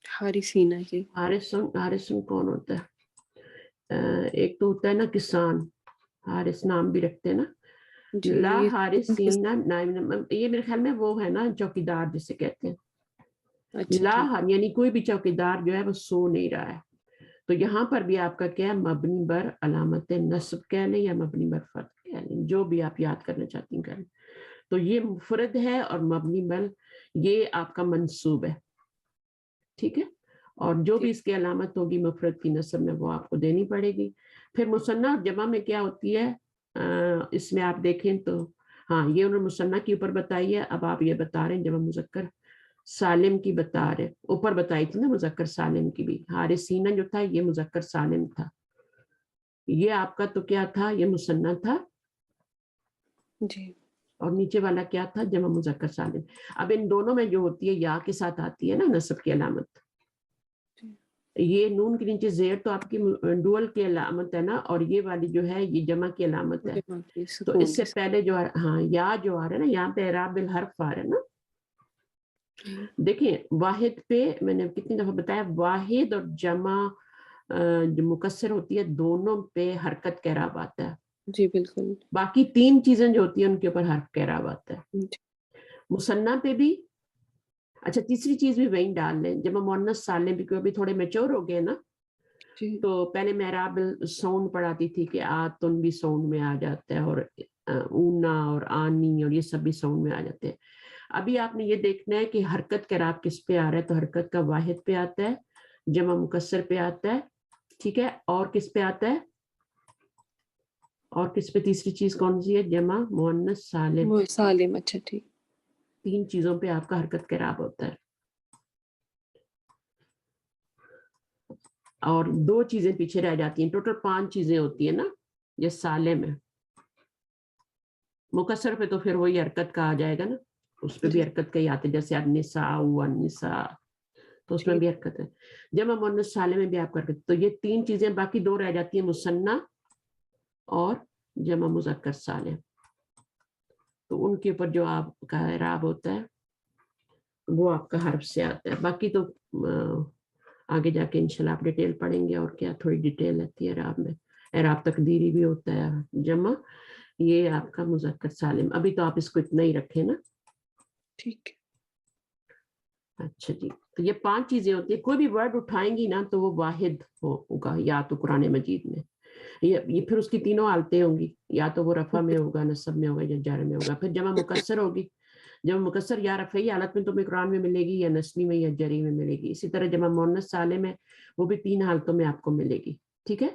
حارسین جی. حارسن کون ہوتا ہے؟ ایک تو ہوتا ہے نا کسان, حارس نام بھی رکھتے ہیں نا. جی لا یہ حارسین نائمون, یہ میرے خیال میں وہ ہے نا چوکیدار جسے کہتے ہیں. اچھا لا ٹھیک. یعنی کوئی بھی چوکیدار جو ہے وہ سو نہیں رہا ہے. تو یہاں پر بھی آپ کا کیا ہے, مبنی بر علامت نصب کہہ لیں یا مبنی بر فتح کہہ لیں, جو بھی آپ یاد کرنا چاہتی ہیں کریں. تو یہ مفرد ہے اور مبنی بر یہ آپ کا منصوب ہے. ٹھیک ہے, اور جو بھی اس کی علامت ہوگی مفرد کی نصب میں وہ آپ کو دینی پڑے گی. پھر مثنیٰ اور جمع میں کیا ہوتی ہے, اس میں آپ دیکھیں تو ہاں یہ انہوں نے مثنیٰ کے اوپر بتائی ہے. اب آپ یہ بتا رہے ہیں جمع مذکر سالم کی بتا رہے, اوپر بتائی تھی نا مذکر سالم کی بھی. حارسین جو تھا یہ مذکر سالم تھا, یہ آپ کا تو کیا تھا, یہ مثنیٰ تھا, جی اور نیچے والا کیا تھا, جمع مذکر سالم. اب ان دونوں میں جو ہوتی ہے یا کے ساتھ آتی ہے نا نصب کی علامت, یہ نون کے نیچے زیر تو آپ کی ڈول کی علامت ہے نا, اور یہ والی جو ہے یہ جمع کی علامت ہے. جمع کی تو سکون اس سے پہلے جو ہاں یا جو آ رہا ہے نا, یہاں پہ اعراب بالحرف آ رہا ہے نا. دیکھیں واحد پہ میں نے کتنی دفعہ بتایا, واحد اور جمع جو مکسر ہوتی ہے دونوں پہ حرکت کا اعراب آتا ہے. جی بالکل. باقی تین چیزیں جو ہوتی ہیں ان کے اوپر حرف کا اعراب آتا ہے. جی. مثنیٰ پہ بھی. اچھا تیسری چیز بھی وہیں ڈال لیں, جب مؤنث سالم بھی ابھی تھوڑے میچور ہو گئے نا, جی تو پہلے میں اعراب ساؤنڈ پڑھاتی تھی کہ آتن بھی ساؤنڈ میں آ جاتا ہے, اور اونا اور آنی اور یہ سب بھی ساؤنڈ میں آ جاتے ہیں. ابھی آپ نے یہ دیکھنا ہے کہ حرکت کا اعراب کس پہ آ رہا ہے, تو حرکت کا واحد پہ آتا ہے, جمع مکسر پہ آتا ہے. ٹھیک ہے, اور کس پہ آتا ہے, اور کس پہ تیسری چیز کون سی ہے, جمع مؤنث سالم. وہ سالم. اچھا ٹھیک. تین چیزوں پہ آپ کا حرکت کا اعراب ہوتا ہے, اور دو چیزیں پیچھے رہ جاتی ہیں. ٹوٹل 5 چیزیں ہوتی ہیں نا یہ سالم ہے. مکسر پہ تو پھر وہی حرکت کا آ جائے گا نا, اس پہ بھی جی حرکت کا ہی آتے, جیسے النساء والنساء, تو اس میں ٹھیک. بھی حرکت ہے. جمع مؤنث سالم میں بھی آپ کر, تو یہ 3 چیزیں, باقی 2 رہ جاتی ہیں, مثنیٰ اور جمع مذکر سالم. تو ان کے اوپر جو آپ کا اعراب ہوتا ہے وہ آپ کا حرف سے آتا ہے. باقی تو آگے جا کے انشاءاللہ آپ ڈیٹیل پڑھیں گے, اور کیا تھوڑی ڈیٹیل رہتی ہے اعراب میں. اعراب تقدیری بھی ہوتا ہے جمع, یہ آپ کا مذکر سالم. ابھی تو آپ اس کو اتنا ہی رکھیں نا. ٹھیک. اچھا جی, تو یہ 5 چیزیں ہوتی ہیں. کوئی بھی ورڈ اٹھائیں گی نا تو وہ واحد ہوگا, یا تو قرآن مجید میں یہ پھر اس کی تینوں حالتیں ہوں گی, یا تو وہ رفع میں ہوگا, نصب میں ہوگا, یا جر میں ہوگا. پھر جمع مکسر ہوگی, جمع مکسر یا رفعی حالت میں تمہیں قرآن میں ملے گی, یا نصبی میں, یا جری میں ملے گی. اسی طرح جمع مؤنث سالم ہے, وہ بھی 3 حالتوں میں آپ کو ملے گی. ٹھیک ہے,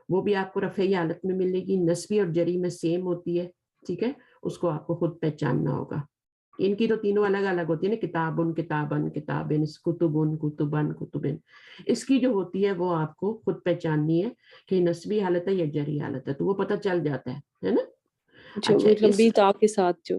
وہ بھی آپ کو رفعی حالت میں ملے گی, نصبی اور جری میں سیم ہوتی ہے. ٹھیک ہے, اس کو آپ کو خود پہچاننا ہوگا. ان کی تو تینوں الگ الگ ہوتی ہے نا, کتابن کتابن کتابن, کتبن کتبن کتبن. اس کی جو ہوتی ہے وہ آپ کو خود پہچاننی ہے کہ نصبی حالت ہے یا جری حالت ہے, تو وہ پتہ چل جاتا ہے نا. جو اچھا, اس لمبی تا کے ساتھ جو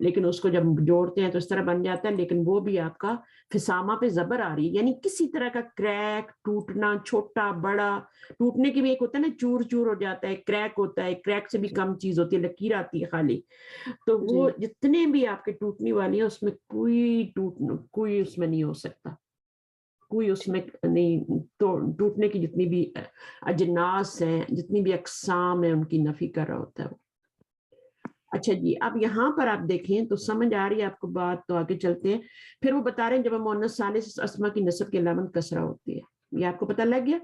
لیکن اس کو جب جوڑتے ہیں تو اس طرح بن جاتا ہے, لیکن وہ بھی آپ کا فسامہ پہ زبر آ رہی ہے, یعنی کسی طرح کا کریک, ٹوٹنا, چھوٹا بڑا, ٹوٹنے کی بھی ایک ہوتا ہے نا چور چور ہو جاتا ہے, کریک ہوتا ہے, کریک سے بھی کم چیز ہوتی ہے, لکیر آتی ہے خالی. تو وہ جتنے بھی آپ کے ٹوٹنے والی ہیں اس میں کوئی اس میں نہیں ہو سکتا, کوئی اس میں نہیں, ٹوٹنے کی جتنی بھی اجناس ہیں, جتنی بھی اقسام ہیں, ان کی نفی کر رہا ہوتا ہے وہ. اچھا جی, اب یہاں پر آپ دیکھیں تو سمجھ آ رہی ہے آپ کو بات, تو آگے چلتے ہیں. پھر وہ بتا رہے ہیں جب مؤنث ثالث اسما کی نسب کی علامت کسرہ ہوتی ہے, یہ آپ کو پتہ لگ گیا,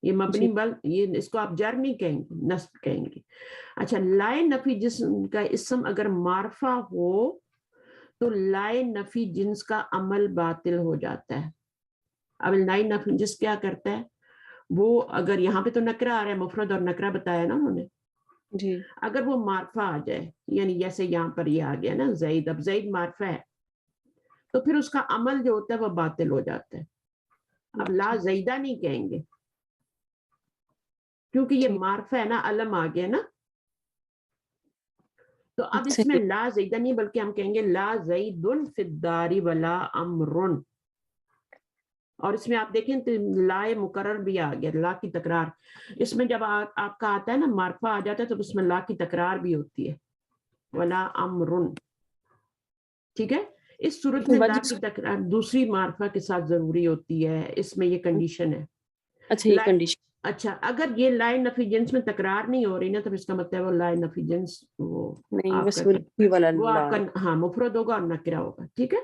یہ مبنی بل, یہ اس کو آپ جر نہیں کہیں گے, نصب کہیں گے. اچھا, لائے نفی جسم کا اسم اگر معرفہ ہو تو لائے نفی جنس کا عمل باطل ہو جاتا ہے. اب لائے نفی جنس کیا کرتا ہے, وہ اگر یہاں پہ تو نکرہ آ رہا ہے, مفرد اور نکرہ بتایا نا انہوں نے, اگر وہ معرفہ آ جائے, یعنی جیسے یہاں پر یہ آ گیا نا زید, اب زید معرفہ ہے تو پھر اس کا عمل جو ہوتا ہے وہ باطل ہو جاتا ہے. اب لا زیدہ نہیں کہیں گے کیونکہ یہ معرفہ ہے نا, علم آ گیا نا, تو اب اس میں لا زیدہ نہیں بلکہ ہم کہیں گے لا زید فی الدار ولا امر. اور اس میں آپ دیکھیں تو لا مقرر بھی آ گیا, لا کی تکرار. اس میں جب آپ کا آتا ہے نا معرفہ آ جاتا ہے تو اس میں لا کی تکرار بھی ہوتی ہے, ولا امر. ٹھیک ہے, اس صورت میں لا کی تکرار دوسری معرفہ کے ساتھ ضروری ہوتی ہے, اس میں یہ کنڈیشن ہے. اچھا, یہ کنڈیشن. اچھا, اگر یہ لائے نفی جنس میں تکرار نہیں ہو رہی نا تو اس کا مطلب ہے وہ لائے نفی جنس وہ آپ کا ہاں مفرد ہوگا اور نکرہ ہوگا. ٹھیک ہے,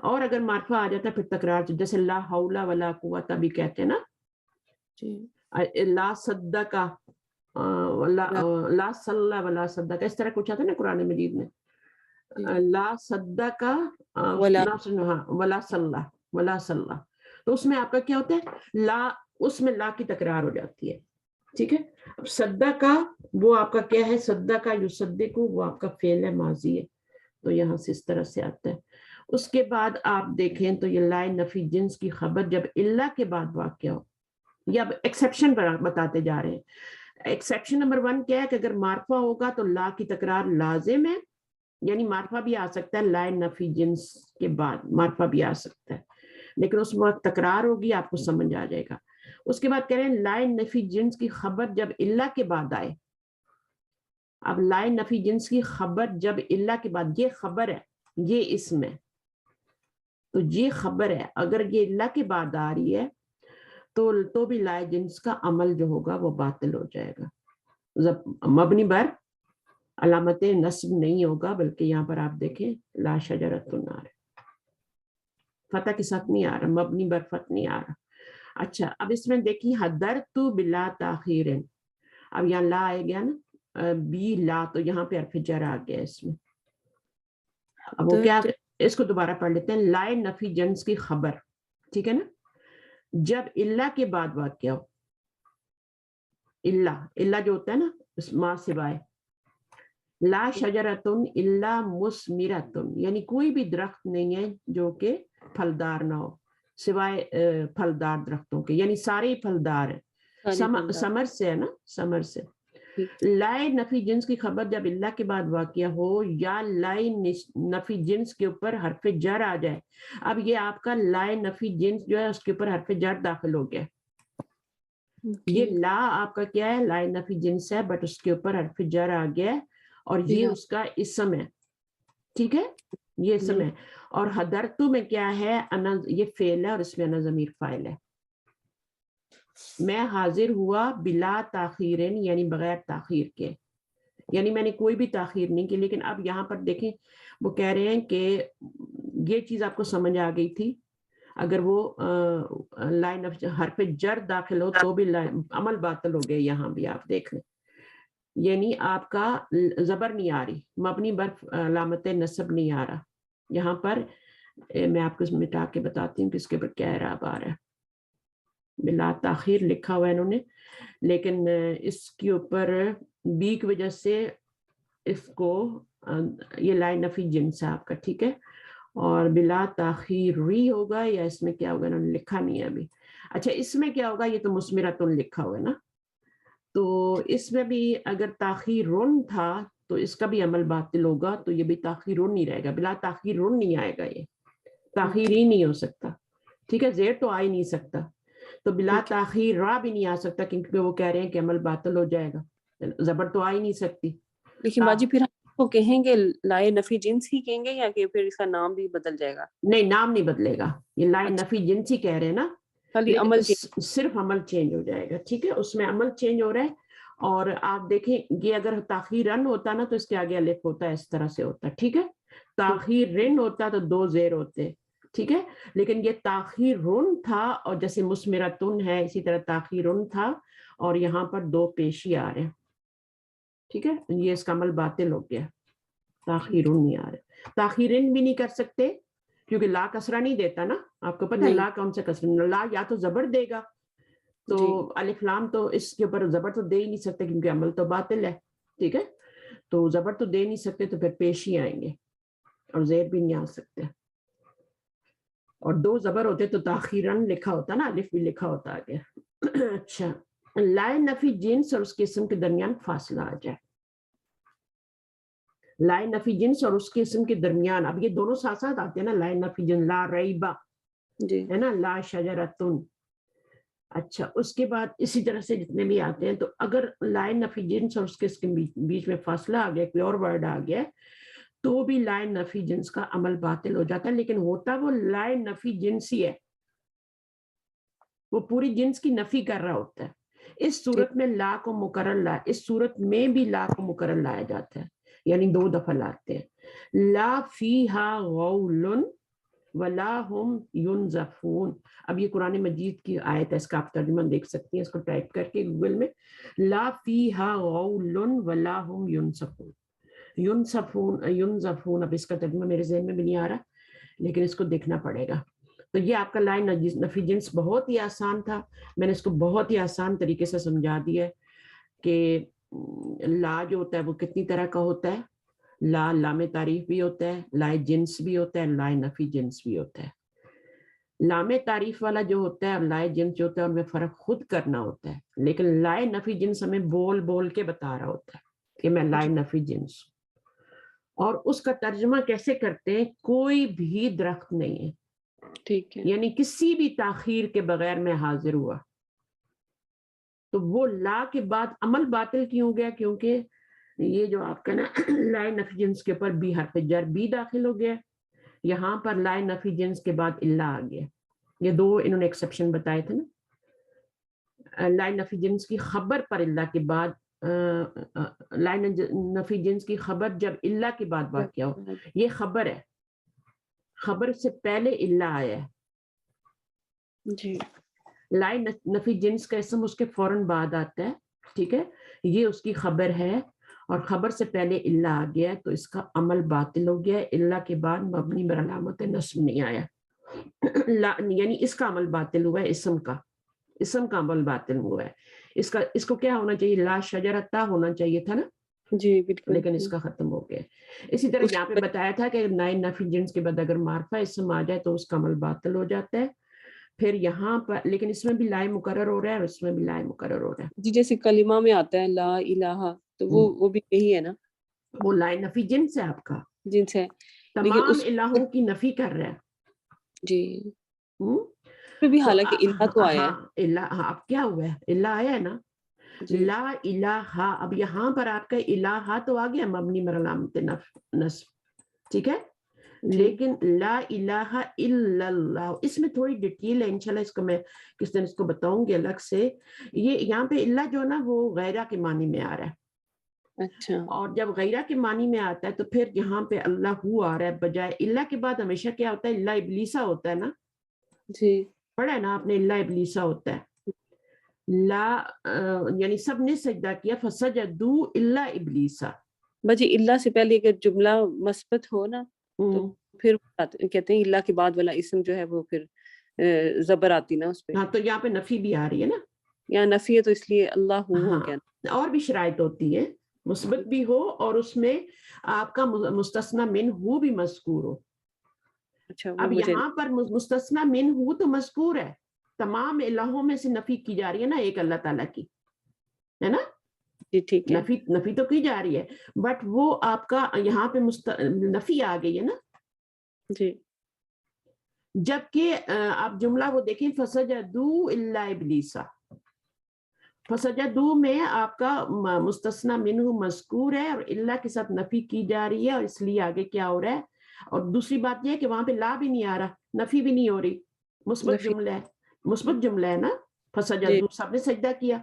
اور اگر معرفہ آ جاتا ہے پھر تکرار, جیسے لا حول ولا قوت بھی کہتے ہیں نا, لا صدق لا صلی ولا صدق, اس طرح کچھ آتا ہے نا قرآن مجید میں, لا صدق ولا صلی, تو اس میں آپ کا کیا ہوتا ہے, لا, اس میں لا کی تکرار ہو جاتی ہے. ٹھیک ہے, اب صدق وہ آپ کا کیا ہے, صدق یصدق وہ آپ کا فعل ہے ماضی ہے, تو یہاں سے اس طرح سے آتا ہے. اس کے بعد آپ دیکھیں تو یہ لائے نفی جنس کی خبر جب اللہ کے بعد واقع ہو, یا ایکسیپشن بتاتے جا رہے ہیں. ایکسیپشن نمبر 1 کیا ہے کہ اگر معرفہ ہوگا تو لا کی تکرار لازم ہے, یعنی معرفہ بھی آ سکتا ہے لائے نفی جنس کے بعد, معرفہ بھی آ سکتا ہے, لیکن اس وقت تکرار ہوگی, آپ کو سمجھ آ جائے گا. اس کے بعد کہہ رہے ہیں لائے نفی جنس کی خبر جب اللہ کے بعد آئے. اب لائے نفی جنس کی خبر جب اللہ کے بعد, یہ خبر ہے, یہ اسم ہے, تو یہ خبر ہے, اگر یہ اللہ کے بعد آ رہی ہے تو بھی لائے جنس کا عمل جو ہوگا وہ باطل ہو جائے گا. مبنی بر علامت نصب نہیں ہوگا, بلکہ یہاں پر آپ دیکھیں لا شجرۃ النار, فتح کے ساتھ نہیں آ رہا, مبنی بر فتح نہیں آ رہا. اچھا, اب اس میں دیکھیں حضرت بلا تاخیر, اب یہاں لا آئے گیا نا, بی لا, تو یہاں پہ حرف جر آ گیا اس میں. اب وہ کیا, اس کو دوبارہ پڑھ لیتے ہیں, لائے نفی جنس کی خبر, ٹھیک ہے نا, جب اللہ کے بعد واقع ہو. اللہ جو ہوتا ہے نا ما سوائے, لا شجرتن الا مثمرتن, یعنی کوئی بھی درخت نہیں ہے جو کہ پھلدار نہ ہو سوائے پھلدار درختوں کے, یعنی سارے پھلدار ہیں, سمر سے ہے نا, سمر سے. لائے نفی جنس کی خبر جب اللہ کے بعد واقع ہو, یا لائے نفی جنس کے اوپر حرف جر آ جائے. اب یہ آپ کا لائے نفی جنس جو ہے اس کے اوپر حرف جر داخل ہو گیا. یہ لا آپ کا کیا ہے, لائے نفی جنس ہے, بٹ اس کے اوپر حرف جر آ گیا ہے, اور یہ اس کا اسم ہے. ٹھیک ہے, یہ اسم ہے. اور حضرتو میں کیا ہے, یہ فعل ہے اور اس میں انا ضمیر فاعل ہے. میں حاضر ہوا بلا تاخیر, یعنی بغیر تاخیر کے, یعنی میں نے کوئی بھی تاخیر نہیں کی. لیکن اب یہاں پر دیکھیں وہ کہہ رہے ہیں کہ یہ چیز آپ کو سمجھ آ گئی تھی, اگر وہ لائن حرف جر داخل ہو تو بھی عمل باطل ہو گئے. یہاں بھی آپ دیکھ لیں, یعنی آپ کا زبر نہیں آ رہی, مبنی بر علامت نصب نہیں آ رہا. یہاں پر میں آپ کو مٹا کے بتاتی ہوں کہ اس کے اوپر کیا اعراب آ رہا ہے. بلا تاخیر لکھا ہوا ہے انہوں نے, لیکن اس کے اوپر بی کی وجہ سے اس کو یہ لائن نفی جنس ہے آپ کا. ٹھیک ہے, اور بلا تاخیر ری ہوگا, یا اس میں کیا ہوگا, انہوں نے لکھا نہیں ہے ابھی. اچھا, اس میں کیا ہوگا, یہ تو مثمرتن لکھا ہوا ہے نا, تو اس میں بھی اگر تاخیر رن تھا تو اس کا بھی عمل باطل ہوگا, تو یہ بھی تاخیرن نہیں رہے گا, بلا تاخیرن نہیں آئے گا, یہ تاخیر ہی نہیں ہو سکتا. ٹھیک ہے, زیر تو آ ہی نہیں سکتا, تو بلا تاخیر را بھی نہیں آ سکتا کیونکہ وہ کہہ رہے ہیں کہ عمل باطل ہو جائے گا, زبر تو آ ہی نہیں سکتی. لیکن باجی پھر ہم اس کو کہیں گے لائے نفی جنس ہی کہیں گے یا کہ پھر اس کا نام بھی بدل جائے گا؟ نہیں, نام نہیں بدلے گا, یہ لائے نفی جنس ہی کہہ رہے ہیں نا, خالی عمل صرف عمل چینج ہو جائے گا. ٹھیک ہے, اس میں عمل چینج ہو رہا ہے. اور آپ دیکھیں یہ اگر تاخیرن ہوتا نا تو اس کے آگے الف ہوتا ہے, اس طرح سے ہوتا ہے. ٹھیک ہے, تاخیرن ہوتا تو 2 زیر ہوتے. ٹھیک ہے, لیکن یہ تاخیرن تھا, اور جیسے مسمرتن ہے اسی طرح تاخیرن تھا, اور یہاں پر 2 پیشی آ رہے ہیں. ٹھیک ہے, یہ اس کا عمل باطل ہو گیا, تاخیرن نہیں آ رہے. تاخیرن بھی نہیں کر سکتے کیونکہ لا کسرہ نہیں دیتا نا, آپ کو پتہ ہے لا کون سے کسرہ, لا یا تو زبر دے گا, تو الف لام تو اس کے اوپر زبر تو دے ہی نہیں سکتے کیونکہ عمل تو باطل ہے. ٹھیک ہے, تو زبر تو دے نہیں سکتے, تو پھر پیشی آئیں گے, اور زیر بھی نہیں آ سکتے. اور 2 زبر ہوتے تو تاخیرن لکھا ہوتا نا, الف بھی لکھا ہوتا آگے. اچھا, لائے نفی جنس اور اس کے اسم کے درمیان فاصلہ آ جائے. لائے نفی جنس اور اس کے اسم کے درمیان, اب یہ دونوں ساتھ ساتھ آتے ہیں نا, لائے نفی جنس, لا ریبا ہے نا, لا شجرتن. اچھا, اس کے بعد اسی طرح سے جتنے بھی آتے ہیں, تو اگر لائے نفی جنس اور اس کے بیچ میں فاصلہ آ گیا, کوئی اور ورڈ آ گیا, تو بھی لائے نفی جنس کا عمل باطل ہو جاتا ہے. لیکن ہوتا وہ لائے نفی جنس ہی ہے, وہ پوری جنس کی نفی کر رہا ہوتا ہے. اس صورت میں لا کو مقرر لا, اس صورت میں بھی لا کو مقرر لایا جاتا ہے, یعنی 2 دفعہ لاتے ہیں. لا فیہا غول ولا ہم ینزفون. اب یہ قرآن مجید کی آیت ہے, اس کا آپ ترجمہ دیکھ سکتی ہیں, اس کو ٹائپ کر کے گوگل میں, لا فیہا غول ولا ہم ینزفون. ینزفون, اب اس کا ترجمہ میرے ذہن میں بھی نہیں آ رہا, لیکن اس کو دیکھنا پڑے گا. تو یہ آپ کا لائے نفی جنس بہت ہی آسان تھا, میں نے اس کو بہت ہی آسان طریقے سے سمجھا دیا ہے کہ لا جو ہوتا ہے وہ کتنی طرح کا ہوتا ہے. لا لام تعریف بھی ہوتا ہے, لائے جنس بھی ہوتا ہے, لائے نفی جنس بھی ہوتا ہے. لام تعریف والا جو ہوتا ہے اور لائے جنس جو ہوتا ہے ان میں فرق خود کرنا ہوتا ہے, لیکن لائے نفی جنس ہمیں بول بول کے بتا رہا ہوتا ہے کہ میں لائے نفی جنس. اور اس کا ترجمہ کیسے کرتے ہیں, کوئی بھی درخت نہیں ہے, ٹھیک ہے, یعنی کسی بھی تاخیر کے بغیر میں حاضر ہوا, تو وہ لا کے بعد عمل باطل کیوں گیا, کیونکہ یہ جو آپ کا نا لائے نفی جنس کے اوپر بھی حرف جر بھی داخل ہو گیا, یہاں پر لائے نفی جنس کے بعد الا آ گیا. یہ 2 انہوں نے ایکسیپشن بتائے تھے نا, لائے نفی جنس کی خبر پر الا کے بعد, لائے نفی جنس کی خبر جب الا کے بعد واقع ہو, یہ خبر ہے, خبر سے پہلے الا آیا ہے. جی, لائے نفی جنس کا اسم اس کے فوراً بعد آتا ہے. ٹھیک ہے, یہ اس کی خبر ہے, اور خبر سے پہلے الا آ گیا, تو اس کا عمل باطل ہو گیا. الا کے بعد مبنی بر علامت نصب نہیں آیا, یعنی اس کا عمل باطل ہوا ہے, اسم کا عمل باطل ہوا ہے. اس کو کیا ہونا چاہیے, لا شجرتا ہونا چاہیے تھا نا, جی بالکل, لیکن اس کا ختم ہو گیا. اسی طرح یہاں پہ بتایا تھا کہ لائے نفی جنس کے بعد اگر معرفہ اسم آ جائے تو اس کا عمل باطل ہو جاتا ہے. پھر یہاں پر لیکن اس میں بھی لائے مقرر ہو رہا ہے, اور اس میں بھی لائے مقرر ہو رہا ہے. جی, جیسے کلمہ میں آتا ہے لا الہ, تو وہ بھی یہی ہے نا, وہ لائے نفی جنس ہے آپ کا, جنس ہے, لیکن تمام اس الہوں کی نفی کر رہا ہے. جی, تو بھی حالانکہ الہ تو آیا ہے. ہاں الہ, اب کیا ہوا ہے, الہ آیا ہے نا, لا الہ. اب یہاں پر آپ کا الہ تو آ گیا مبنی بر علامت نصب, ٹھیک ہے, لیکن لا الہ الا اللہ, اس میں تھوڑی ڈیٹیل ہے, انشاءاللہ اس کو میں کس دن اس کو بتاؤں گی الگ سے. یہ یہاں پہ اللہ جو ہے نا وہ غیرہ کے معنی میں آ رہا ہے. اچھا, اور جب غیرہ کے معنی میں آتا ہے تو پھر یہاں پہ اللہ ہو آ رہا ہے بجائے اللہ کے بعد. ہمیشہ کیا ہوتا ہے, اللہ ابلیسا ہوتا ہے نا, جی پڑھا ہے نا آپ نے, اللہ ابلیسا ہوتا ہے. یعنی سب نے سجدہ کیا, فسجدوا الا ابلیسا. بجی اللہ سے پہلے اگر جملہ مثبت ہو نا تو پھر کہتے ہیں اللہ کے بعد والا اسم جو ہے وہ پھر زبر آتی نا اس پہ. ہاں, تو یہاں پہ نفی بھی آ رہی ہے نا, یا نفی ہے تو اس لیے اللہ ہو گیا. اور بھی شرائط ہوتی ہیں, مثبت بھی ہو اور اس میں آپ کا مستثنی من ہو بھی مذکور ہو. اچھا, اب یہاں پر مستثنی من ہو تو مذکور ہے, تمام الہوں میں سے نفی کی جا رہی ہے نا ایک اللہ تعالیٰ کی, ہے نا, جی ٹھیک ہے نفی تو کی جا رہی ہے بٹ وہ آپ کا یہاں پہ نفی آ گئی ہے نا. جی جبکہ آپ جملہ وہ دیکھیں فسجدوا الا ابلیسا. فسجدوا میں آپ کا مستثنی منہ مذکور ہے اور اللہ کے ساتھ نفی کی جا رہی ہے اور اس لیے آگے کیا ہو رہا ہے. اور دوسری بات یہ ہے کہ وہاں پہ لا بھی نہیں آ رہا, نفی بھی نہیں ہو رہی, مثبت نفی جملہ ہے. مثبت جملہ ہے نا, جی فسجدوا سب نے سجدہ کیا,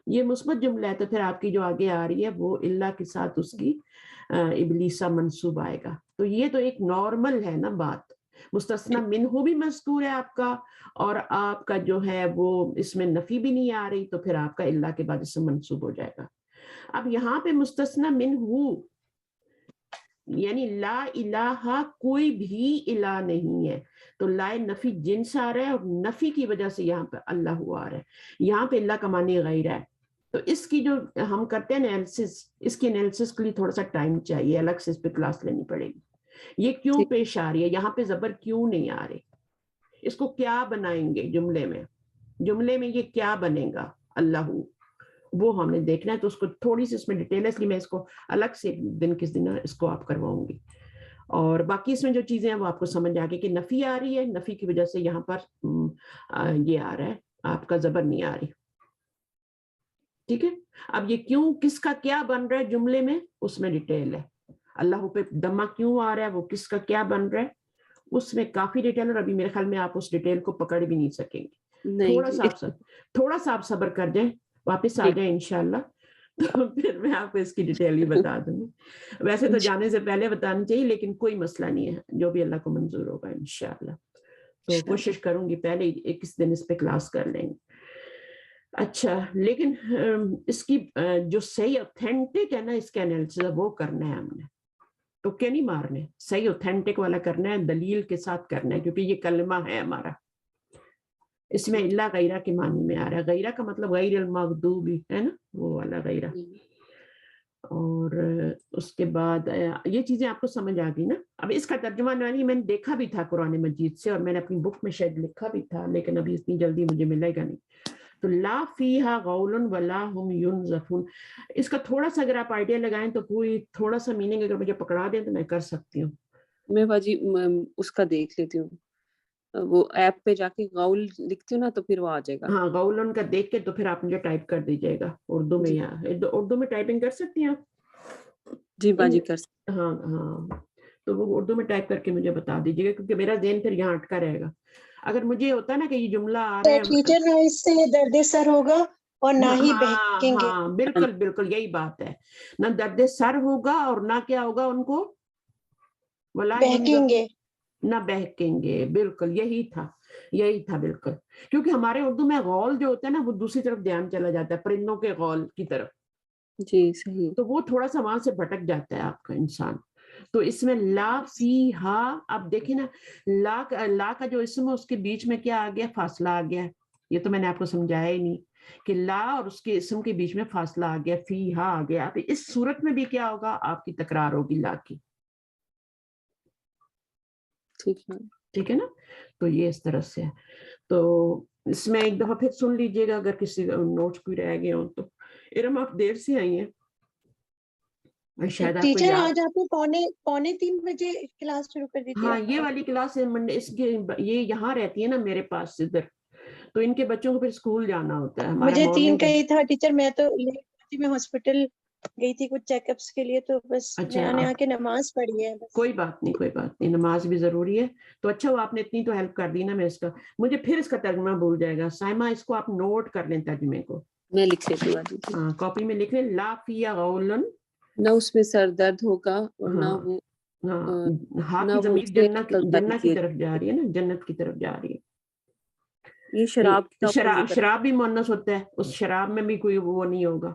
یہ مثبت جملہ ہے. تو پھر آپ کی جو آگے آ رہی ہے وہ اللہ کے ساتھ اس کی ابلیسا منصوب آئے گا. تو یہ تو ایک نارمل ہے نا بات. مستثنی منہ بھی مذکور ہے آپ کا اور آپ کا جو ہے وہ اس میں نفی بھی نہیں آ رہی, تو پھر آپ کا اللہ کے بعد اس سے منصوب ہو جائے گا. اب یہاں پہ مستثنی منہ یعنی لا الہ, کوئی بھی الہ نہیں ہے, تو لا نفی جنس آ رہا ہے اور نفی کی وجہ سے یہاں پہ اللہ آ رہا ہے. یہاں پہ اللہ کا معنی غیر ہے. تو اس کی جو ہم کرتے ہیں انالیسس, اس کی انالیسس کے لیے تھوڑا سا ٹائم چاہیے, الگ سے اس پہ کلاس لینی پڑے گی. یہ کیوں پیش آ رہی ہے, یہاں پہ زبر کیوں نہیں آ رہی, اس کو کیا بنائیں گے جملے میں یہ کیا بنے گا اللہ, وہ ہم نے دیکھنا ہے. تو اس کو تھوڑی سی اس میں ڈیٹیل ہے, اس لیے میں اس کو الگ سے کس دن اس کو آپ کرواؤں گی. اور باقی اس میں جو چیزیں ہیں وہ آپ کو سمجھ آ گئی کہ نفی آ رہی ہے, نفی کی وجہ سے یہاں پر یہ آ رہا ہے آپ کا زبر نہیں آ رہی. ٹھیک ہے, اب یہ کیوں کس کا کیا بن رہا ہے جملے میں اس میں ڈیٹیل ہے. اللہ پہ دمہ کیوں آ رہا ہے, وہ کس کا کیا بن رہا ہے, اس میں کافی ڈیٹیل. اور ابھی میرے خیال میں آپ اس ڈیٹیل کو پکڑ بھی نہیں سکیں گے. نہیں تھوڑا سا آپ صبر کر جائیں, واپس آ ٹھیک جائیں انشاءاللہ, تو پھر میں آپ کو اس کی ڈیٹیل ہی بتا دوں گی. ویسے تو جانے سے پہلے بتانی چاہیے, لیکن کوئی مسئلہ نہیں ہے, جو بھی اللہ کو منظور ہوگا انشاءاللہ. تو کوشش کروں گی پہلے کس دن اس پہ کلاس کر لیں گے. اچھا, لیکن اس کی جو صحیح اوتھینٹک ہے نا اس کا انالیسس وہ کرنا ہے ہم نے, تو کیا نہیں مارنے, صحیح اوتھینٹک والا کرنا ہے, دلیل کے ساتھ کرنا ہے, کیونکہ یہ کلمہ ہے ہمارا. اس میں اللہ غیرہ کے معنی میں آ رہا ہے. غیرہ کا مطلب غیر المغضوب ہے نا, وہ والا غیرہ. اور اس کے بعد یہ چیزیں آپ کو سمجھ آ گئی نا. اب اس کا ترجمہ میں نے دیکھا بھی تھا قرآن مجید سے, اور میں نے اپنی بک میں شاید لکھا بھی تھا, لیکن ابھی اتنی جلدی مجھے ملے گا نہیں. تو لا فیہا غول ولا ہم ینزفون, اس کا تھوڑا سا اگر آپ آئیڈیا لگائیں تو کوئی تھوڑا سا میننگ اگر مجھے پکڑا دیں تو میں کر سکتی ہوں. میں باجی اس کا دیکھ لیتی ہوں, وہ ایپ پہ جا کے غول لکھتی ہوں نا تو پھر وہ آ جائے گا. ہاں, غولن کا دیکھ کے تو پھر آپ مجھے ٹائپ کر دیجیے گا اردو میں. جی اردو میں ٹائپنگ کر سکتی ہیں آپ؟ جی باجی کر سکتے. ہاں, تو وہ اردو میں ٹائپ کر کے مجھے بتا دیجیے گا, کیونکہ میرا ذہن پھر یہاں اٹکا رہے گا. اگر مجھے ہوتا نا کہ یہ جملہ آ رہا ہے, ٹیچر نہ اس سے درد سر ہوگا اور نہ ہی بہکیں گے. ہاں بالکل یہی بات ہے, نہ درد سر ہوگا اور نہ کیا ہوگا ان کو, ولا بہکیں گے, نہ بہکیں گے. بالکل یہی تھا بالکل. کیونکہ ہمارے اردو میں غول جو ہوتا ہے نا وہ دوسری طرف دھیان چلا جاتا ہے, پرندوں کے غول کی طرف. جی صحیح. تو وہ تھوڑا سا وہاں سے بھٹک جاتا ہے آپ کا انسان. تو اس میں لا فیہا, آپ دیکھیں نا, لا کا جو اسم ہے اس کے بیچ میں کیا آ گیا, فاصلہ آ گیا. یہ تو میں نے آپ کو سمجھایا ہی نہیں کہ لا اور اس کے اسم کے بیچ میں فاصلہ آ گیا, فیہا آ گیا. اب اس صورت میں بھی کیا ہوگا, آپ کی تکرار ہوگی لا کی. ٹھیک ہے نا, تو یہ اس طرح سے ہے. تو اس میں ایک دفعہ پھر سن لیجئے گا اگر کسی نوٹس کوئی رہ گئے ہوں تو. ارم آپ دیر سے آئی ہیں, شاید آپ کو ٹیچر یاد. آج آپ نے 2:45 بجے کلاس شروع کر دی تھی. ہاں, یہ والی کلاس اس کے یہ یہاں رہتی ہے نا میرے پاس ادھر, تو ان کے بچوں کو پھر اسکول جانا ہوتا ہے. ہمارا مجھے 3 کا مارننگ. ہی تھا ٹیچر, میں تو میں ہاسپٹل گئی تھی کچھ چیک اپس کے لیے, تو بس اچھا, آ کے نماز پڑھی ہے بس. کوئی بات نہیں, نماز بھی ضروری ہے. تو اچھا وہ آپ نے اتنی تو ہیلپ کر دی نا, میں اس کا مجھے پھر اس کا ترجمہ بھول جائے گا. سائمہ اس کو آپ نوٹ کر لیں ترجمے کو, میں لکھ لیتی ہوں. ہاں کاپی میں لکھ لیں. لا فیہا غولن, نہ اس میں سر درد ہوگا اور نہ ہاں وہ ہاں, ہاں نہ کی وہ ضمیر اسے جنت کی طرف جا رہی ہے نا, جنت کی طرف جا رہی ہے. یہ شراب کا شراب بھی مؤنث ہوتا ہے, اس شراب میں بھی کوئی وہ نہیں ہوگا.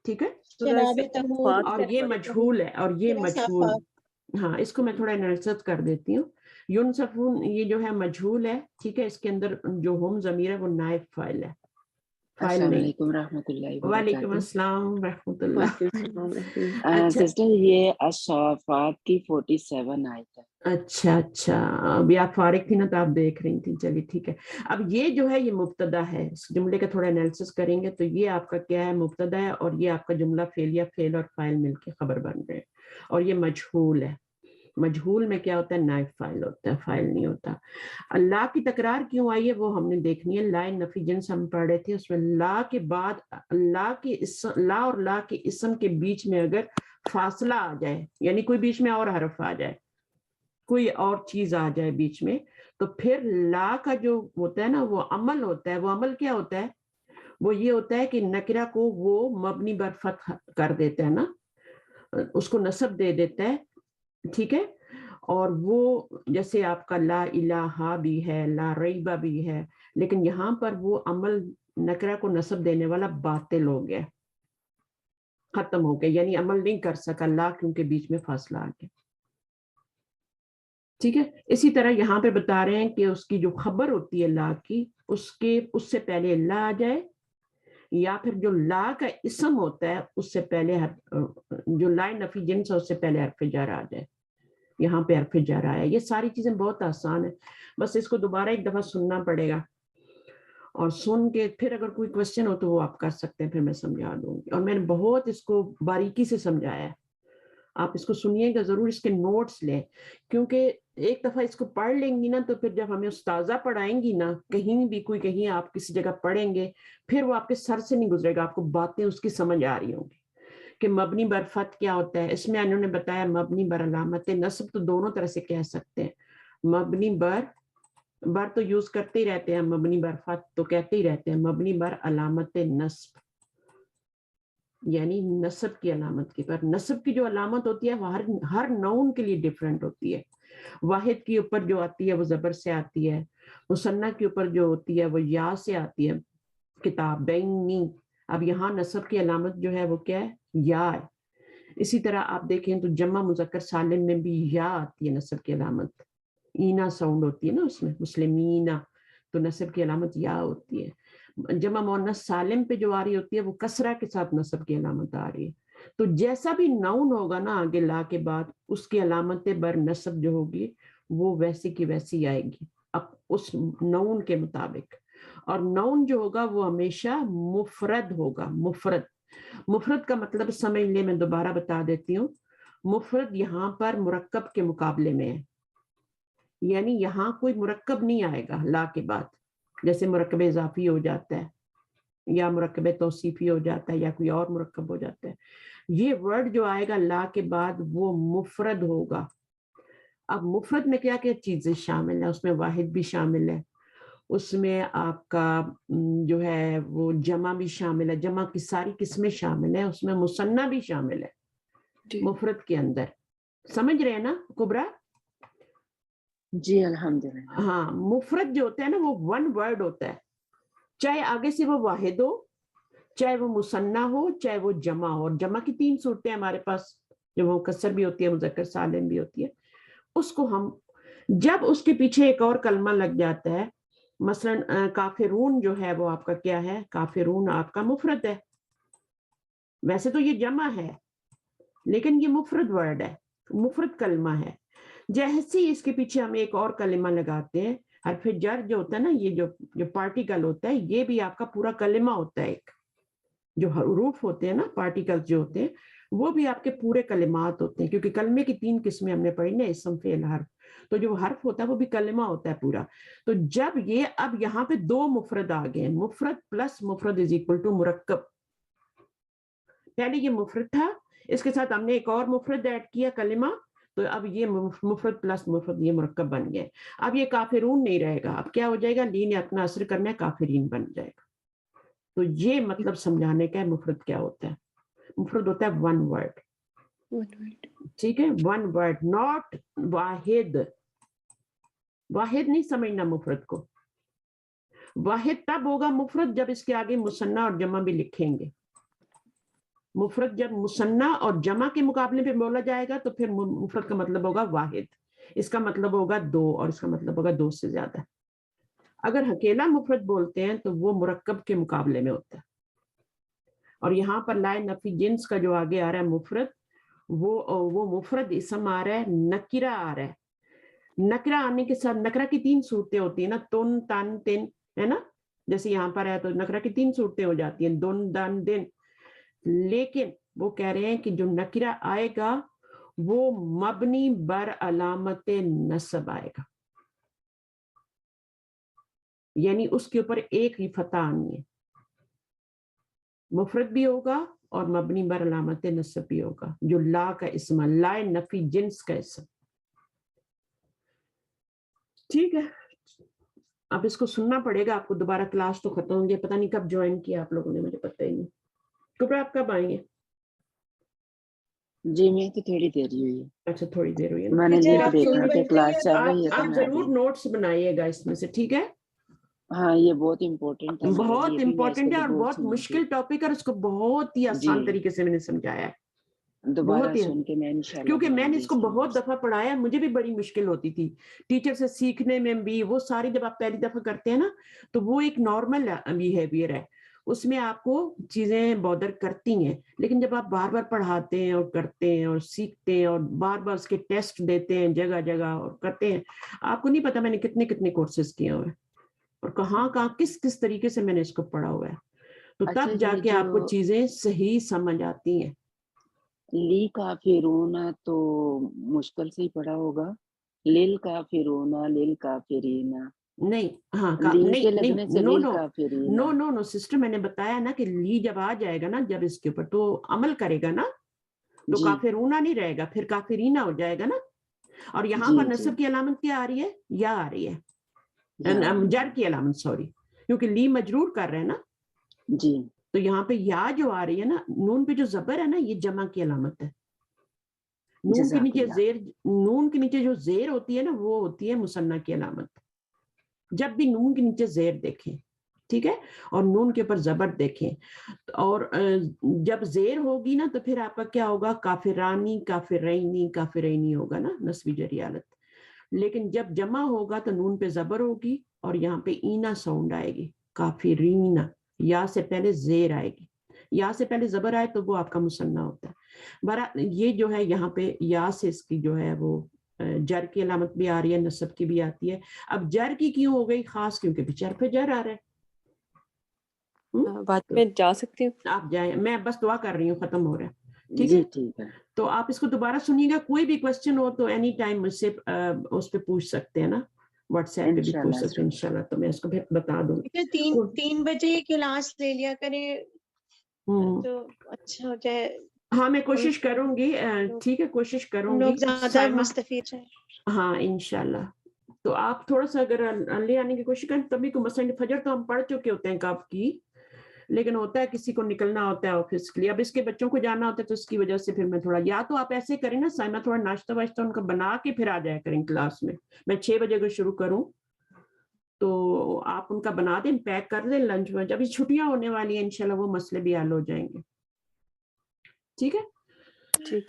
ٹھیک ہے, شراب تمور, اور یہ مجہول ہے, اور یہ مجہول. ہاں, اس کو میں تھوڑا انالیسس کر دیتی ہوں. ینصفون یہ جو ہے مجہول ہے, ٹھیک ہے. اس کے اندر جو ہم ضمیر ہے وہ نائب فاعل ہے, فائل السلام نہیں. علیکم ورحمۃ اللہ وعلیکم وبرکاتہ. السلام رحمۃ اللہ. اچھا سسٹر یہ الصافات کی 47 آیت ہے. اچھا ابھی آپ فارغ تھی نا تو آپ دیکھ رہی تھی. چلیے ٹھیک ہے. اب یہ جو ہے یہ مبتدا ہے. اس جملے کا تھوڑا انالیسس کریں گے تو یہ آپ کا کیا ہے, مبتدا ہے, اور یہ آپ کا جملہ فعل یا فعل اور فاعل مل کے خبر بن گئے, اور یہ مجہول ہے. مجہول میں کیا ہوتا ہے, نائب فاعل ہوتا ہے, فاعل نہیں ہوتا. اللہ کی تکرار کیوں آئی ہے وہ ہم نے دیکھنی ہے. لا نفی جنس ہم پڑھ رہے تھے, اس میں لا کے بعد اللہ کے لا اور لا کے اسم کے بیچ میں اگر فاصلہ آ جائے, یعنی کوئی بیچ میں اور حرف آ جائے, کوئی اور چیز آ جائے بیچ میں, تو پھر لا کا جو ہوتا ہے نا وہ عمل ہوتا ہے. وہ عمل کیا ہوتا ہے, وہ یہ ہوتا ہے کہ نکرہ کو وہ مبنی بر فتح کر دیتا ہے نا, اس کو نصب دے دیتا ہے. ٹھیک ہے. اور وہ جیسے آپ کا لا الہ بھی ہے, لا ریبہ بھی ہے, لیکن یہاں پر وہ عمل نکرہ کو نصب دینے والا باطل ہو گیا, ختم ہو گیا, یعنی عمل نہیں کر سکا لا, کیونکہ بیچ میں فاصلہ آ گیا. ٹھیک ہے. اسی طرح یہاں پہ بتا رہے ہیں کہ اس کی جو خبر ہوتی ہے لا کی, اس سے پہلے لا آ جائے, یا پھر جو لا کا اسم ہوتا ہے اس سے پہلے جو لا نفی جنس ہے اس سے پہلے حرف جر آ جائے. یہاں پہ حرف جر آیا. یہ ساری چیزیں بہت آسان ہیں, بس اس کو دوبارہ ایک دفعہ سننا پڑے گا, اور سن کے پھر اگر کوئی کوشچن ہو تو وہ آپ کر سکتے ہیں, پھر میں سمجھا دوں گی. اور میں نے بہت اس کو باریکی سے سمجھایا ہے, آپ اس کو سنیے گا ضرور, اس کے نوٹس لیں, کیونکہ ایک دفعہ اس کو پڑھ لیں گی نا تو پھر جب ہمیں استاذہ پڑھائیں گی نا, کہیں بھی کوئی کہیں آپ کسی جگہ پڑھیں گے, پھر وہ آپ کے سر سے نہیں گزرے گا, آپ کو باتیں اس کی سمجھ آ رہی ہوں گی کہ مبنی بر فتح کیا ہوتا ہے. اس میں انہوں نے بتایا مبنی بر علامت نصب, تو دونوں طرح سے کہہ سکتے ہیں. مبنی بر تو یوز کرتے ہی رہتے ہیں, مبنی بر فتح تو کہتے ہی رہتے ہیں. مبنی بر علامت نصب یعنی نصب کی علامت کی. پر نصب کی جو علامت ہوتی ہے وہ ہر نون کے لیے ڈیفرنٹ ہوتی ہے. واحد کے اوپر جو آتی ہے وہ زبر سے آتی ہے, مثنیٰ کے اوپر جو ہوتی ہے وہ یا سے آتی ہے, کتابینی. اب یہاں نصب کی علامت جو ہے وہ کیا ہے, یا ہے. اسی طرح آپ دیکھیں تو جمع مذکر سالم میں بھی یا آتی ہے نصب کی علامت, اینا ساؤنڈ ہوتی ہے نا اس میں, مسلمینا, تو نصب کی علامت یا ہوتی ہے. جمع مؤنث سالم پہ جو آ رہی ہوتی ہے وہ کسرہ کے ساتھ نصب کی علامت آ رہی ہے. تو جیسا بھی نون ہوگا نا آگے لا کے بعد, اس کی علامت بر نصب جو ہوگی وہ ویسی کی ویسی آئے گی, اب اس نون کے مطابق. اور نون جو ہوگا وہ ہمیشہ مفرد ہوگا. مفرد کا مطلب سمجھ لے, میں دوبارہ بتا دیتی ہوں. مفرد یہاں پر مرکب کے مقابلے میں ہے, یعنی یہاں کوئی مرکب نہیں آئے گا لا کے بعد, جیسے مرکب اضافی ہو جاتا ہے یا مرکب توصیفی ہو جاتا ہے یا کوئی اور مرکب ہو جاتا ہے. یہ ورڈ جو آئے گا لا کے بعد وہ مفرد ہوگا. اب مفرد میں کیا کیا چیزیں شامل ہیں, اس میں واحد بھی شامل ہے, اس میں آپ کا جو ہے وہ جمع بھی شامل ہے, جمع کی ساری قسمیں شامل ہیں, اس میں مثنیٰ بھی شامل ہے مفرد کے اندر. سمجھ رہے ہیں نا کبرا؟ جی الحمدللہ. ہاں, مفرد جو ہوتا ہے نا وہ ون ورڈ ہوتا ہے, چاہے آگے سے وہ واحد ہو, چاہے وہ مثنیٰ ہو, چاہے وہ جمع ہو. اور جمع کی 3 صورتیں ہمارے پاس, جو مکسر بھی ہوتی ہے, مذکر سالم بھی ہوتی ہے. اس کو ہم جب اس کے پیچھے ایک اور کلمہ لگ جاتا ہے, مثلا کافرون جو ہے وہ آپ کا کیا ہے, کافرون آپ کا مفرد ہے. ویسے تو یہ جمع ہے لیکن یہ مفرد ورڈ ہے, مفرد کلمہ ہے. جیسے ہی اس کے پیچھے ہم ایک اور کلمہ لگاتے ہیں, حرف جر جو ہوتا ہے نا, یہ جو پارٹیکل ہوتا ہے, یہ بھی آپ کا پورا کلمہ ہوتا ہے. ایک جو حروف ہوتے ہیں نا, پارٹیکل جو ہوتے ہیں, وہ بھی آپ کے پورے کلمات ہوتے ہیں, کیونکہ کلمے کی 3 قسمیں ہم نے پڑھی نا, اسم فعل حرف. تو جو حرف ہوتا ہے وہ بھی کلمہ ہوتا ہے پورا. تو جب یہ اب یہاں پہ 2 مفرد آ گئے, مفرد پلس مفرد از اکول ٹو مرکب. پہلے یہ مفرد تھا, اس کے ساتھ ہم نے ایک اور مفرد ایڈ کیا کلمہ, تو اب یہ مفرد پلس مفرد یہ مرکب بن گئے. اب یہ کافرون نہیں رہے گا, اب کیا ہو جائے گا, لین اپنا اثر کرنا ہے, کافرین بن جائے گا. تو یہ مطلب سمجھانے کا ہے مفرد کیا ہوتا ہے. مفرد ہوتا ہے ون ورڈ, ٹھیک ہے, ون ورڈ, ناٹ واحد. واحد نہیں سمجھنا مفرد کو. واحد تب ہوگا مفرد جب اس کے آگے مثنیٰ اور جمع بھی لکھیں گے. مفرد جب مثنیٰ اور جمع کے مقابلے پہ بولا جائے گا تو پھر مفرد کا مطلب ہوگا واحد, اس کا مطلب ہوگا 2, اور اس کا مطلب ہوگا 2 سے زیادہ. اگر اکیلا مفرد بولتے ہیں تو وہ مرکب کے مقابلے میں ہوتا ہے. اور یہاں پر لائے نفی جنس کا جو آگے آ رہا ہے مفرد, وہ مفرد اسم آ رہا ہے, نکرہ آ رہا ہے. نکرہ آنے کے ساتھ نکرہ کی 3 صورتیں ہوتی ہیں نا, تن تن تن, ہے نا, جیسے یہاں پر ہے تو نکرہ کی 3 صورتیں ہو جاتی ہیں, دن دن دن. لیکن وہ کہہ رہے ہیں کہ جو نکرہ آئے گا وہ مبنی بر علامت نصب آئے گا, یعنی اس کے اوپر ایک ہی فتح آنی ہے, مفرد بھی ہوگا اور مبنی بر علامت نصب بھی ہوگا, جو لا کا اسم, لا نفی جنس کا اسم. ٹھیک ہے, اب اس کو سننا پڑے گا آپ کو دوبارہ, کلاس تو ختم ہوں گے, پتہ نہیں کب جوائن کیا آپ لوگوں نے, مجھے پتہ ہی نہیں. کبرا آپ کب آئیں گے؟ جی میں تو تھوڑی دیر ہی ہوئی ہے, اچھا تھوڑی دیر ہوئی ہے نا. میں نے مجھے لکھ آپ دیکھا تین کہ بجے کلاس چل رہی ہے تو آپ میں آ ضرور گئی. نوٹس بنائیے گا اس میں سے, ٹھیک ہے؟ ہاں یہ بہت امپورٹنٹ ہے میرے بہت لیے بھی, میں اس کو امپورٹنٹ ہے اور ضرور بہت سنوں گی. مشکل ٹاپک ہے, اور اس کو بہت ہی آسان جی طریقے سے میں نے سمجھایا ہے, دوبارہ بہت ہی, سن کے میں انشاءاللہ کیونکہ میں بناؤں نے گی اس کو اس کے بہت نوٹس. دفعہ پڑھایا, مجھے بھی بڑی مشکل ہوتی تھی ٹیچر سے سیکھنے میں بھی. وہ ساری جب آپ پہلی دفعہ کرتے ہیں نا تو وہ ایک نارمل بیہیویئر ہے, اس میں آپ کو چیزیں بودر کرتی ہیں, لیکن جب آپ بار بار پڑھاتے ہیں اور کرتے ہیں اور سیکھتے ہیں اور بار بار اس کے ٹیسٹ دیتے ہیں جگہ جگہ اور کرتے ہیں, آپ کو نہیں پتا میں نے کتنے کورسز کیے ہوئے اور کہاں کس طریقے سے میں نے اس کو پڑھا ہوا ہے, تو اچھا تب جا یہ کے آپ کو جو چیزیں صحیح سمجھ آتی ہیں. لی کافرون تو مشکل سے ہی پڑھا ہوگا, لیل کافرون لیل کافرین, نہیں, ہاں لی کے نہیں لگنے سے نو لیل نو کافرین. نو نو نو سسٹر, میں نے بتایا نا کہ لی جب آ جائے گا نا, جب اس کے اوپر تو عمل کرے گا نا, تو جی کافرونا نہیں رہے گا, پھر کافرینا ہو جائے گا نا. اور یہاں جی پر جی نصب کی علامت کیا آ رہی ہے؟ یا آ رہی ہے, یا جر کی علامت, سوری, کیونکہ لی مجرور کر رہے ہیں نا, جی تو یہاں پہ یا جو آ رہی ہے نا, نون پہ جو زبر ہے نا, یہ جمع کی علامت ہے. نون کے جزاک نیچے اللہ. زیر, نون کے نیچے جو زیر ہوتی ہے نا, وہ ہوتی ہے مثنیٰ کی علامت. جب بھی نون کے نیچے زیر دیکھیں, ٹھیک ہے, اور نون کے اوپر زبر دیکھیں, اور جب زیر ہوگی نا تو پھر آپ کا کیا ہوگا؟ کافرانی کافرینی کافرینی ہوگا نا, نسبی جری حالت. لیکن جب جمع ہوگا تو نون پہ زبر ہوگی اور یہاں پہ اینا ساؤنڈ آئے گی, کافرینا. یا سے پہلے زیر آئے گی, یا سے پہلے زبر آئے تو وہ آپ کا مثنیٰ ہوتا ہے. بہرحال یہ جو ہے یہاں پہ یا سے اس کی جو ہے وہ جر کی علامت بھی آ رہی ہے, نصب کی بھی آتی ہے. اب جر کی کیوں ہو گئی خاص؟ کیونکہ بچر پہ جر آ رہا ہے. بات تو میں جا سکتی ہوں؟ آپ جائیں, میں بس دعا کر رہی ہوں, ختم ہو رہا ہے. ٹھیک ہے, جی ٹھیک ہے. تو آپ اس کو دوبارہ سنیے گا, کوئی بھی کوشچن ہو تو اینی ٹائم مجھ سے اس پہ پوچھ سکتے ہیں نا, واٹس ایپ پہ بھی پوچھ انشاءاللہ سکتے ہیں انشاءاللہ, تو میں اس کو بتا دوں. تین بجے کلاس لے لیا کریں تو اچھا ہو جائے, ہاں میں کوشش کروں گی, ٹھیک ہے, کوشش ہم کروں لوگ گی زیادہ سائمہ. مستفید ہیں. ہاں انشاءاللہ. تو آپ تھوڑا سا اگر لے آنے کی کوشش کریں, تبھی کو مثلا فجر تو ہم پڑھ چکے ہوتے ہیں کب کی, لیکن ہوتا ہے کسی کو نکلنا ہوتا ہے آفس کے لیے, اب اس کے بچوں کو جانا ہوتا ہے تو اس کی وجہ سے پھر میں تھوڑا, یا تو آپ ایسے کریں نا سائمہ, تھوڑا ناشتہ واشتہ ان کا بنا کے پھر آ جایا کریں کلاس میں. میں 6 بجے اگر شروع کروں تو آپ ان کا بنا دیں, پیک کر دیں لنچ ونچ. ابھی چھٹیاں ہونے والی ہیں, انشاءاللہ وہ مسئلے بھی حل ہو جائیں گے. ٹھیک ہے,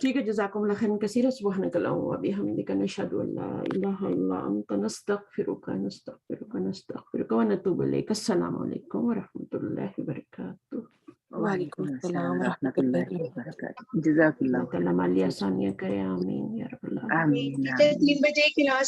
ٹھیک ہے, جزاکم اللہ خیرا کثیرا, سبحانک اللہم و بحمدک, نشہد ان لا الہ الا انت, نستغفرک و نتوب الیک. السلام علیکم و رحمۃ اللہ وبرکاتہ. وعلیکم السلام و رحمۃ ورحمۃ اللہ اللہ. وبرکاتہ. جزاک اللہ اللہ تعالیٰ مالی خیر. آسانیاں کرے, آمین یا رب العالمین. آمین ٹیچر آمین. 3 بجے کلاس